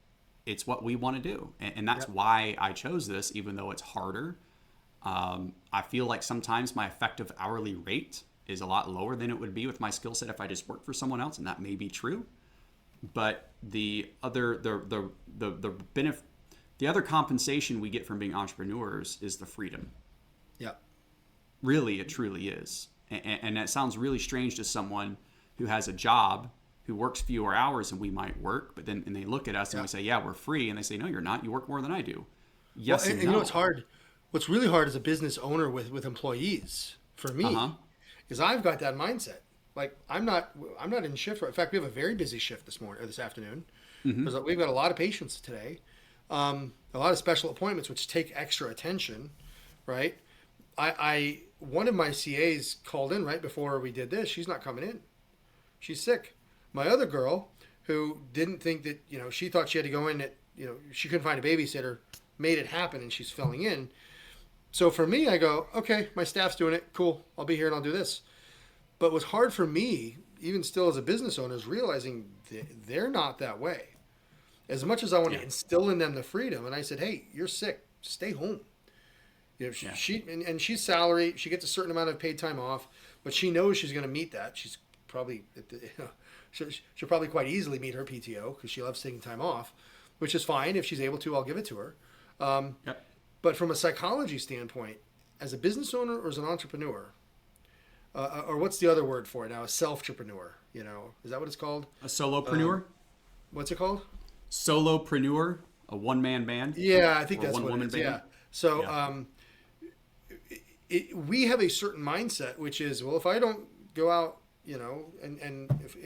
it's what we want to do. And that's why I chose this, even though it's harder. I feel like sometimes my effective hourly rate is a lot lower than it would be with my skill set if I just worked for someone else, and that may be true. But the other compensation we get from being entrepreneurs is the freedom. Yeah. Really, it truly is. And that sounds really strange to someone who has a job, who works fewer hours than we might work, but then they look at us and we say, yeah, we're free. And they say, no, you're not. You work more than I do. Yes, and no. It's hard. What's really hard as a business owner with employees, for me, is I've got that mindset. Like, I'm not in shift. In fact, we have a very busy shift this afternoon. Because we've got a lot of patients today, a lot of special appointments, which take extra attention, right? One of my CAs called in right before we did this. She's not coming in. She's sick. My other girl, who didn't think that, she thought she had to go in at, she couldn't find a babysitter, made it happen, and she's filling in. So for me, I go, okay, my staff's doing it. Cool. I'll be here and I'll do this. But what's hard for me, even still as a business owner, is realizing they're not that way. As much as I want to instill in them the freedom, and I said, hey, you're sick. Stay home. She's salary. She gets a certain amount of paid time off, but she knows she's going to meet that. She's probably she'll probably quite easily meet her PTO because she loves taking time off, which is fine. If she's able to, I'll give it to her. But from a psychology standpoint, as a business owner or as an entrepreneur, or what's the other word for it now? A self-entrepreneur. Is that what it's called? A solopreneur. What's it called? Solopreneur, a one-man band. Yeah, I think that's what it is. Band. Yeah. So we have a certain mindset, which is, well, if I don't go out, and if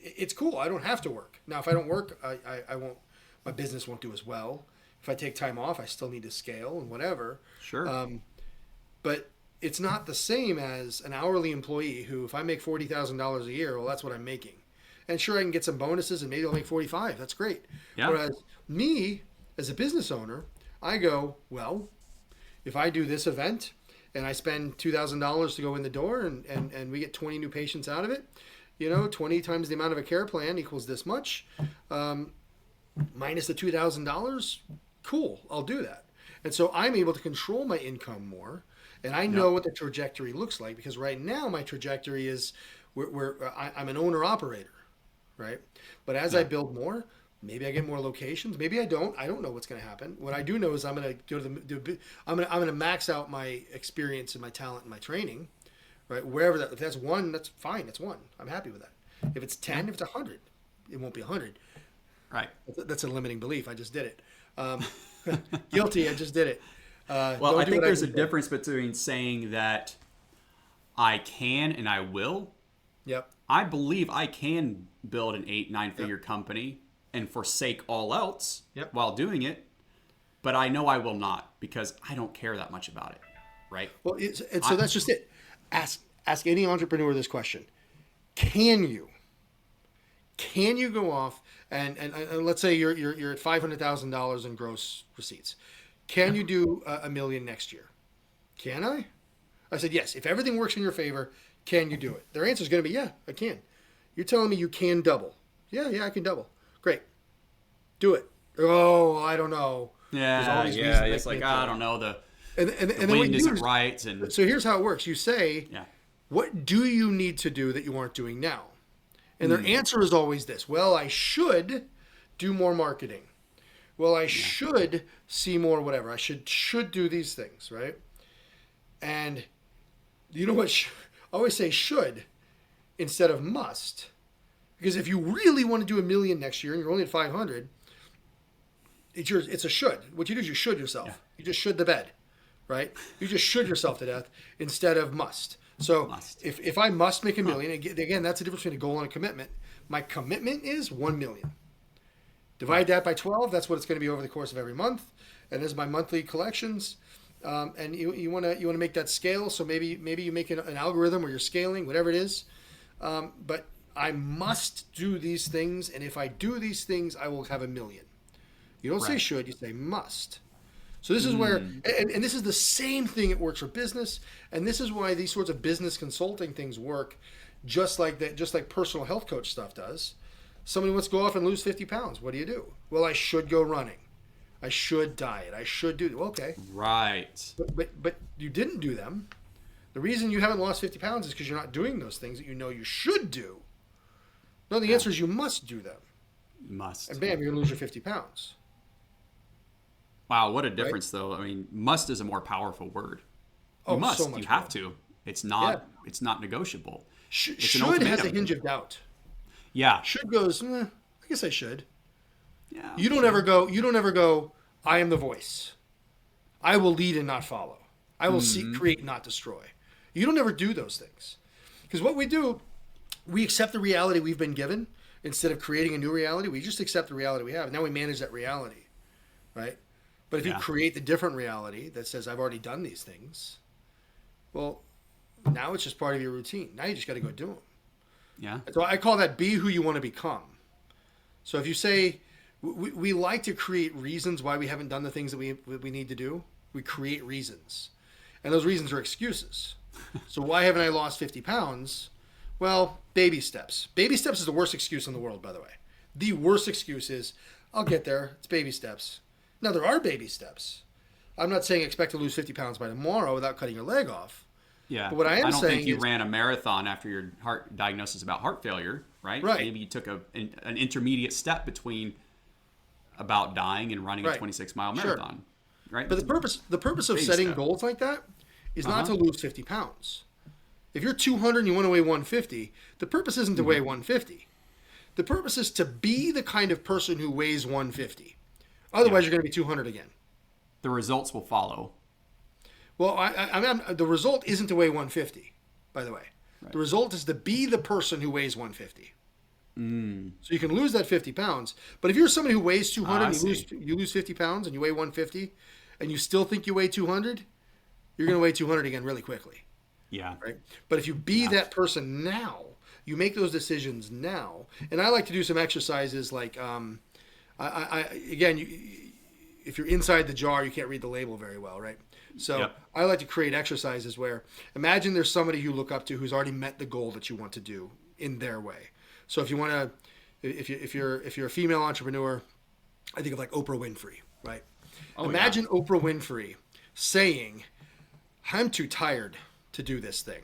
it's cool, I don't have to work. Now, if I don't work, I won't. My business won't do as well. If I take time off, I still need to scale and whatever. Sure. But it's not the same as an hourly employee who, if I make $40,000 a year, well, that's what I'm making. And sure, I can get some bonuses and maybe I'll make 45. That's great. Yeah. Whereas me, as a business owner, I go, well, if I do this event and I spend $2,000 to go in the door and we get 20 new patients out of it, 20 times the amount of a care plan equals this much, minus the $2,000, cool, I'll do that. And so I'm able to control my income more, and I know what the trajectory looks like, because right now my trajectory is I'm an owner-operator, right? But as I build more, maybe I get more locations, maybe I don't. I don't know what's going to happen. What I do know is I'm going to go to I'm going to max out my experience and my talent and my training, right? Wherever that, if that's one, that's fine. That's one. I'm happy with that. If it's 10, if it's 100, it won't be 100. Right. That's a limiting belief. I just did it. Guilty. I just did it. Well, I think there's a difference between saying that I can and I will. Yep. I believe I can build an 8-9-figure company and forsake all else while doing it, but I know I will not, because I don't care that much about it, right? Well, so that's just it. Ask any entrepreneur this question: Can you go off and let's say you're at $500,000 in gross receipts? Can you do $1 million next year? Can I? I said yes. If everything works in your favor, can you do it? Their answer is going to be yeah, I can. You're telling me you can double? Yeah, I can double. Great, do it. Oh, I don't know. Yeah. It's like I don't know, the wind isn't right. And so here's how it works. You say, what do you need to do that you aren't doing now? And their answer is always this: well, I should do more marketing. Well, I should see more whatever. I should do these things, right? And you know what? I always say should instead of must. Because if you really want to do $1 million next year and you're only at 500, it's a should. What you do is you should yourself. Yeah. You just should the bed, right? You just should yourself to death instead of must. So if I must make $1 million, again, that's the difference between a goal and a commitment. My commitment is $1 million. Divide that by 12. That's what it's going to be over the course of every month. And this is my monthly collections. And you want to make that scale. So maybe you make an algorithm where you're scaling, whatever it is. But I must do these things, and if I do these things, I will have $1 million. You don't say should, you say must. So this is where, and this is the same thing. It works for business, and this is why these sorts of business consulting things work, just like that, just like personal health coach stuff does. Somebody wants to go off and lose 50 pounds. What do? Well, I should go running. I should diet. I should do. Well, okay. Right. But you didn't do them. The reason you haven't lost 50 pounds is because you're not doing those things that you know you should do. No, the answer is you must do them. You must. And bam, you're going to lose your 50 pounds. Wow, what a difference, though. I mean, must is a more powerful word. You must. So much you have to. It's not. It's not negotiable. Should has a hinge of doubt. Yeah. Should goes, I guess I should. Yeah. You don't ever go, I am the voice. I will lead and not follow. I will seek, create, not destroy. You don't ever do those things. Because what we do, we accept the reality we've been given instead of creating a new reality. We just accept the reality we have. And now we manage that reality, right? But if you create the different reality that says, I've already done these things, well, now it's just part of your routine. Now you just got to go do them. Yeah. So I call that be who you want to become. So if you say, we like to create reasons why we haven't done the things that we need to do. We create reasons. And those reasons are excuses. So why haven't I lost 50 pounds? Well, baby steps. Baby steps is the worst excuse in the world, by the way. The worst excuse is, I'll get there. It's baby steps. Now, there are baby steps. I'm not saying expect to lose 50 pounds by tomorrow without cutting your leg off. Yeah. But what I don't think you ran a marathon after your heart diagnosis about heart failure, right? Right. Maybe you took an intermediate step between about dying and running a 26-mile marathon, right? But the purpose of setting goals like that is not to lose 50 pounds. If you're 200 and you want to weigh 150, the purpose isn't to weigh 150. The purpose is to be the kind of person who weighs 150. Otherwise, you're going to be 200 again. The results will follow. Well, the result isn't to weigh 150, by the way. Right. The result is to be the person who weighs 150. So you can lose that 50 pounds. But if you're somebody who weighs 200, you lose 50 pounds and you weigh 150 and you still think you weigh 200, you're going to weigh 200 again really quickly. Yeah. Right. But if you be that person now, you make those decisions now. And I like to do some exercises like, if you're inside the jar, you can't read the label very well, right? So I like to create exercises where imagine there's somebody you look up to who's already met the goal that you want to do in their way. So if you want to, if you're a female entrepreneur, I think of like Oprah Winfrey, right? Imagine Oprah Winfrey saying, "I'm too tired to do this thing.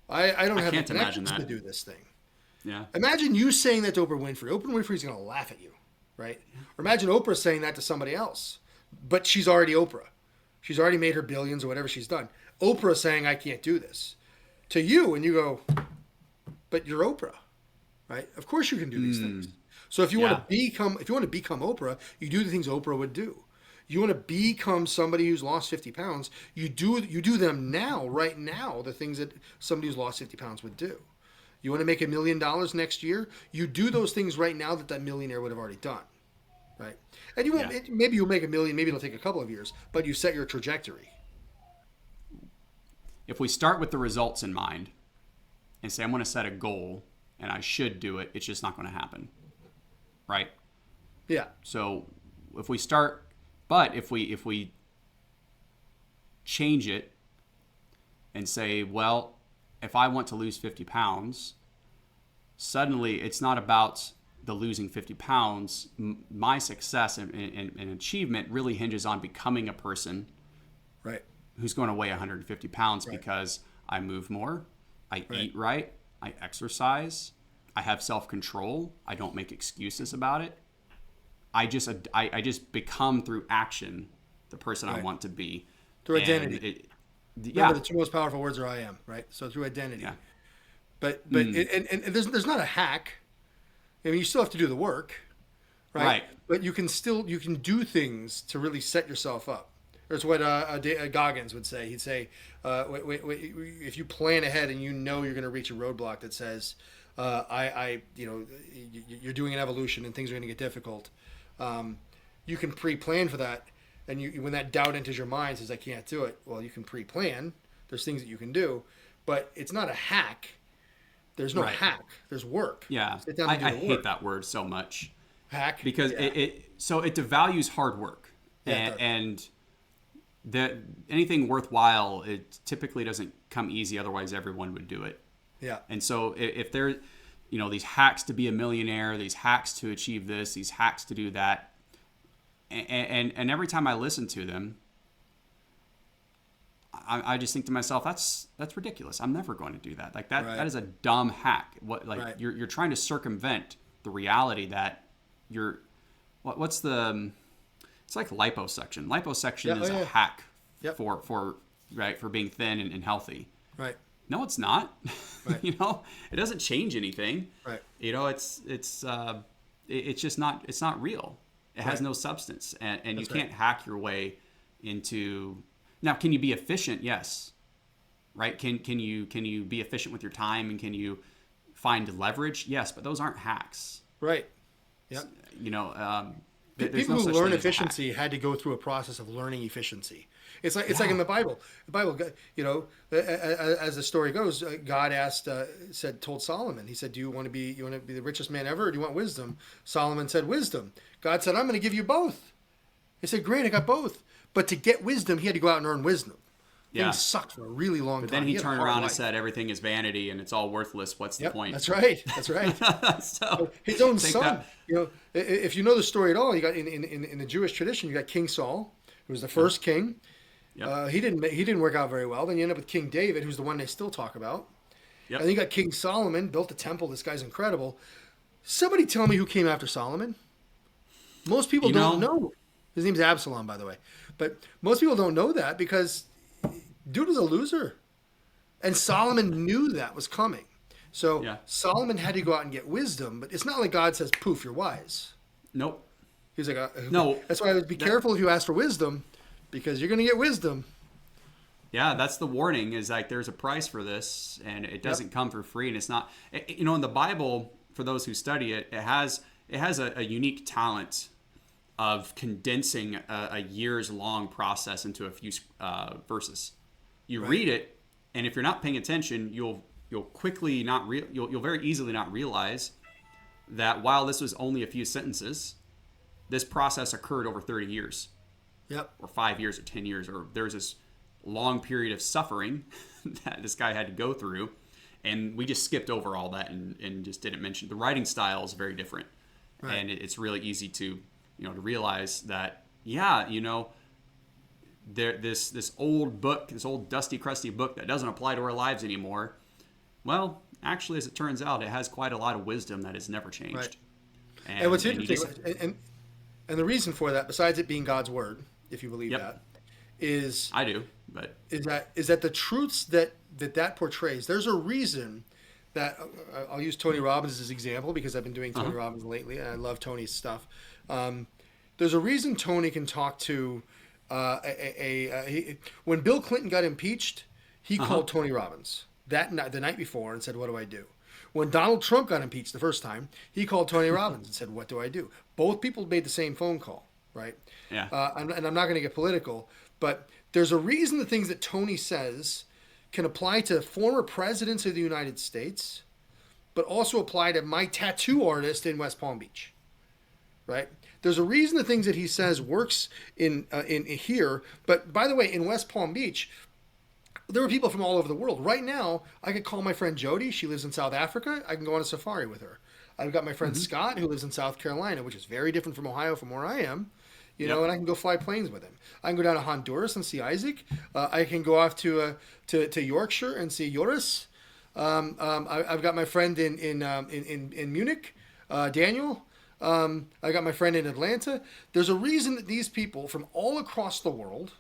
I don't have the connections to do this thing." Yeah. Imagine you saying that to Oprah Winfrey. Oprah Winfrey's going to laugh at you, right? Or imagine Oprah saying that to somebody else, but she's already Oprah. She's already made her billions or whatever she's done. Oprah saying, "I can't do this," to you, and you go, "But you're Oprah, right? Of course you can do these things." So if you want to become Oprah, you do the things Oprah would do. You want to become somebody who's lost 50 pounds, you do them now, right now, the things that somebody who's lost 50 pounds would do. You want to make $1 million next year, you do those things right now that millionaire would have already done, right? And you won't, maybe you'll make $1 million, maybe it'll take a couple of years, but you set your trajectory. If we start with the results in mind and say, I'm going to set a goal and I should do it, it's just not going to happen, right? Yeah. So if we start... But if we change it and say, well, if I want to lose 50 pounds, suddenly it's not about the losing 50 pounds. My success and achievement really hinges on becoming a person who's going to weigh 150 pounds because I move more, I eat right, I exercise, I have self-control, I don't make excuses about it. I just become through action the person I want to be. Through identity. Remember, the two most powerful words are "I am," right? So through identity. Yeah. But there's not a hack. I mean, you still have to do the work, right? But you can do things to really set yourself up. That's what Goggins would say. He'd say, if you plan ahead and you know you're going to reach a roadblock that says, you're doing an evolution and things are going to get difficult. You can pre-plan for that, and when that doubt enters your mind, says I can't do it. Well, you can pre-plan. There's things that you can do, but it's not a hack. There's no hack. There's work. Yeah, I hate that word so much. Hack, because it devalues hard work, and that anything worthwhile, it typically doesn't come easy. Otherwise, everyone would do it. Yeah. And so if there, these hacks to be a millionaire, these hacks to achieve this, these hacks to do that, and every time I listen to them, I just think to myself, that's ridiculous. I'm never going to do that. Like that, that is a dumb hack. You're trying to circumvent the reality that it's like liposuction. Liposuction is a hack for being thin and healthy. Right. No, it's not. Right. It doesn't change anything. Right. It's just not. It's not real. It has no substance, and you can't hack your way into. Now, can you be efficient? Yes. Right. Can you be efficient with your time, and can you find leverage? Yes, but those aren't hacks. Right. Yep. People who learn efficiency had to go through a process of learning efficiency. It's like in the Bible. The Bible, as the story goes, God told Solomon. He said, "Do you want to be the richest man ever, or do you want wisdom?" Solomon said, "Wisdom." God said, "I'm going to give you both." He said, "Great, I got both." But to get wisdom, he had to go out and earn wisdom. Things sucked for a really long time. But then he turned around and said, "Everything is vanity, and it's all worthless. What's the point?" That's right. So his own son. If you know the story at all, you got in the Jewish tradition, you got King Saul, who was the first king. Yep. He didn't work out very well. Then you end up with King David, who's the one they still talk about. Yep. And then you got King Solomon, built a temple. This guy's incredible. Somebody tell me who came after Solomon. Most people don't know. His name's Absalom, by the way. But most people don't know that because dude was a loser. And Solomon knew that was coming. So Solomon had to go out and get wisdom. But it's not like God says, poof, you're wise. Nope. He's like, no. That's why I would be careful if you ask for wisdom, because you're going to get wisdom. Yeah, that's the warning, is like there's a price for this, and it doesn't come for free. And it's not, in the Bible, for those who study it, it has a unique talent of condensing a years long process into a few verses. You read it, and if you're not paying attention, you'll quickly you'll very easily not realize that while this was only a few sentences, this process occurred over 30 years. Yep. Or 5 years or 10 years, or there's this long period of suffering that this guy had to go through. And we just skipped over all that and just didn't mention. The writing style is very different. Right. And it's really easy to, to realize that, this old book, this old dusty, crusty book that doesn't apply to our lives anymore. Well, actually, as it turns out, it has quite a lot of wisdom that has never changed. Right. And what's interesting, and the reason for that, besides it being God's word, if you believe that, is I do, but is that the truths that portrays. There's a reason that I'll use Tony Robbins as an example because I've been doing Tony Robbins lately, and I love Tony's stuff. There's a reason Tony can talk to when Bill Clinton got impeached, he called Tony Robbins the night before and said, "What do I do?" When Donald Trump got impeached the first time, he called Tony Robbins and said, "What do I do?" Both people made the same phone call, right? Yeah. And I'm not going to get political, but there's a reason the things that Tony says can apply to former presidents of the United States, but also apply to my tattoo artist in West Palm Beach, right? There's a reason the things that he says works in here, but by the way, in West Palm Beach, there were people from all over the world. Right now, I could call my friend Jody. She lives in South Africa. I can go on a safari with her. I've got my friend Scott, who lives in South Carolina, which is very different from Ohio, from where I am. And I can go fly planes with him. I can go down to Honduras and see Isaac. I can go off to Yorkshire and see Joris. I've got my friend in Munich, Daniel. I got my friend in Atlanta. There's a reason that these people from all across the world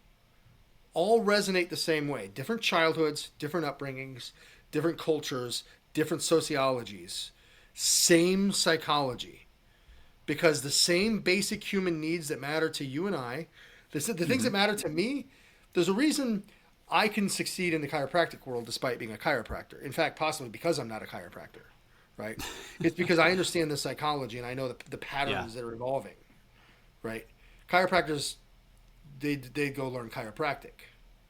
all resonate the same way. Different childhoods, different upbringings, different cultures, different sociologies, same psychology. Because the same basic human needs that matter to you and I, the things that matter to me, there's a reason I can succeed in the chiropractic world despite being a chiropractor. In fact, possibly because I'm not a chiropractor, right? It's because I understand the psychology and I know the patterns that are evolving, right? Chiropractors, they go learn chiropractic,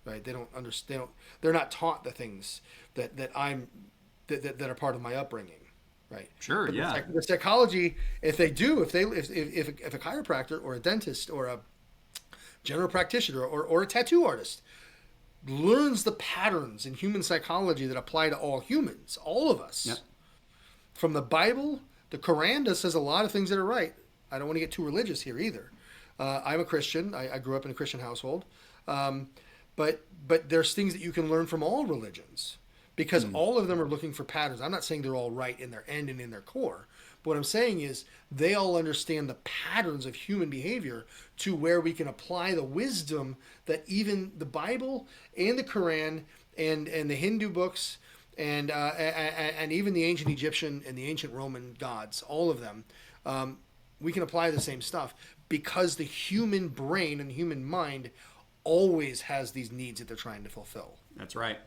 right? They don't understand. They're not taught the things that are part of my upbringing. Right. Sure. But the psychology, if a chiropractor or a dentist or a general practitioner or a tattoo artist learns the patterns in human psychology that apply to all humans, all of us, from the Bible, the Quran says a lot of things that are right. I don't want to get too religious here either. I'm a Christian. I grew up in a Christian household. But there's things that you can learn from all religions. Because all of them are looking for patterns. I'm not saying they're all right in their end and in their core. But what I'm saying is they all understand the patterns of human behavior to where we can apply the wisdom that even the Bible and the Quran and the Hindu books and even the ancient Egyptian and the ancient Roman gods, all of them, we can apply the same stuff because the human brain and human mind always has these needs that they're trying to fulfill. That's right.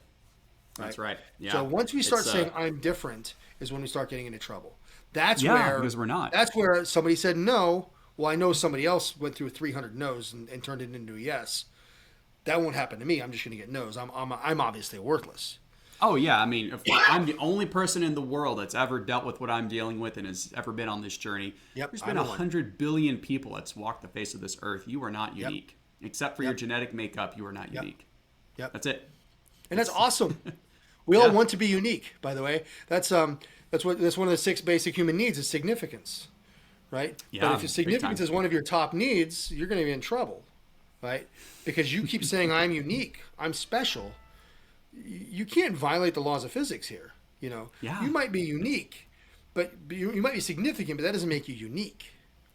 That's right. Yeah. So once we start saying I'm different is when we start getting into trouble. That's where because we're not. That's where somebody said no. Well, I know somebody else went through 300 no's and turned it into a yes. That won't happen to me. I'm just going to get no's. I'm obviously worthless. Oh yeah. I mean, if I'm the only person in the world that's ever dealt with what I'm dealing with and has ever been on this journey. There's been 100 billion people that's walked the face of this earth. You are not unique, except for your genetic makeup. You are not unique. That's it. And that's awesome. We all want to be unique, by the way. That's one of the 6 basic human needs is significance, right? Yeah, but if your significance is one of your top needs, you're going to be in trouble, right? Because you keep saying I'm unique, I'm special. You can't violate the laws of physics here. You might be unique, but you might be significant, but that doesn't make you unique,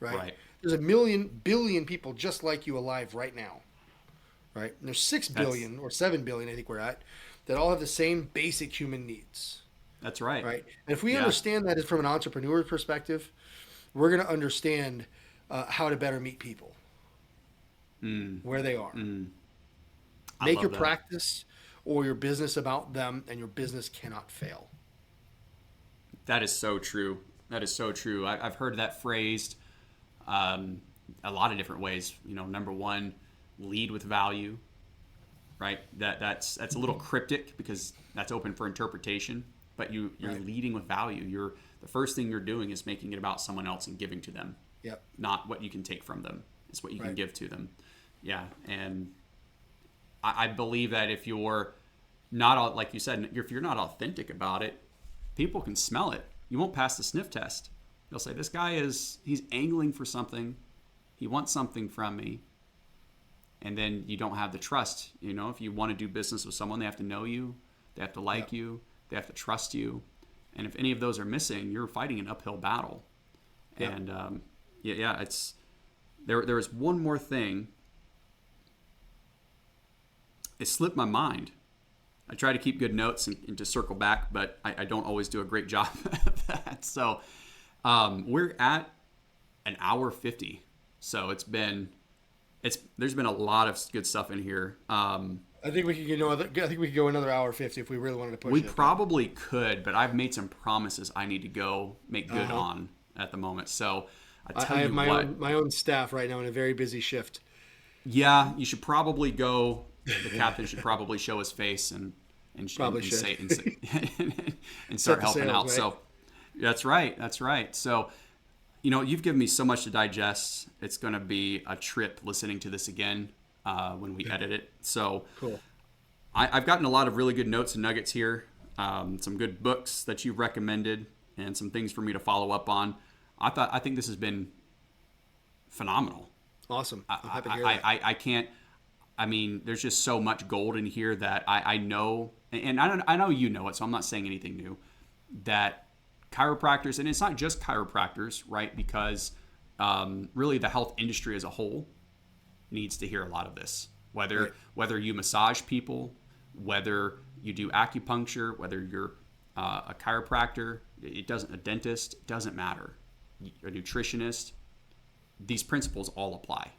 right? There's a billion people just like you alive right now. Right? And there's 6 billion or 7 billion, I think we're at, that all have the same basic human needs. That's right. Right? And if we understand that from an entrepreneur perspective, we're going to understand how to better meet people where they are. Make your practice or your business about them, and your business cannot fail. That is so true. That is so true. I've heard that phrased a lot of different ways. Number one, lead with value, right? That's a little cryptic because that's open for interpretation. But you're Right. leading with value. The first thing you're doing is making it about someone else and giving to them, Yep. not what you can take from them. It's what you can Right. give to them. Yeah, and I believe that if you're not, like you said, if you're not authentic about it, people can smell it. You won't pass the sniff test. They'll say, this guy he's angling for something. He wants something from me. And then you don't have the trust. If you want to do business with someone, they have to know you. They have to like Yep. you. They have to trust you. And if any of those are missing, you're fighting an uphill battle. Yep. And there was one more thing. It slipped my mind. I try to keep good notes and to circle back, but I don't always do a great job of that. So we're at an hour 50. So there's been a lot of good stuff in here. I think we could go another hour 50 if we really wanted to push We it. probably could, but I've made some promises I need to go make good Uh-huh. on at the moment. So I I tell have you my what, my own staff right now in a very busy shift. yeah, you should probably go. The captain should probably show his face and Probably should. say and start Set the helping sails, out. right? So that's right. So you've given me so much to digest. It's going to be a trip listening to this again when we edit it. So Cool. I've gotten a lot of really good notes and nuggets here. Some good books that you've recommended and some things for me to follow up on. I think this has been phenomenal. Awesome. I'm happy to hear that. I can't. I mean, there's just so much gold in here that I know, and I know you know it, so I'm not saying anything new. That chiropractors, and it's not just chiropractors, right? Because really the health industry as a whole needs to hear a lot of this. Whether you massage people, whether you do acupuncture, whether you're a chiropractor, a dentist, it doesn't matter. A nutritionist, these principles all apply.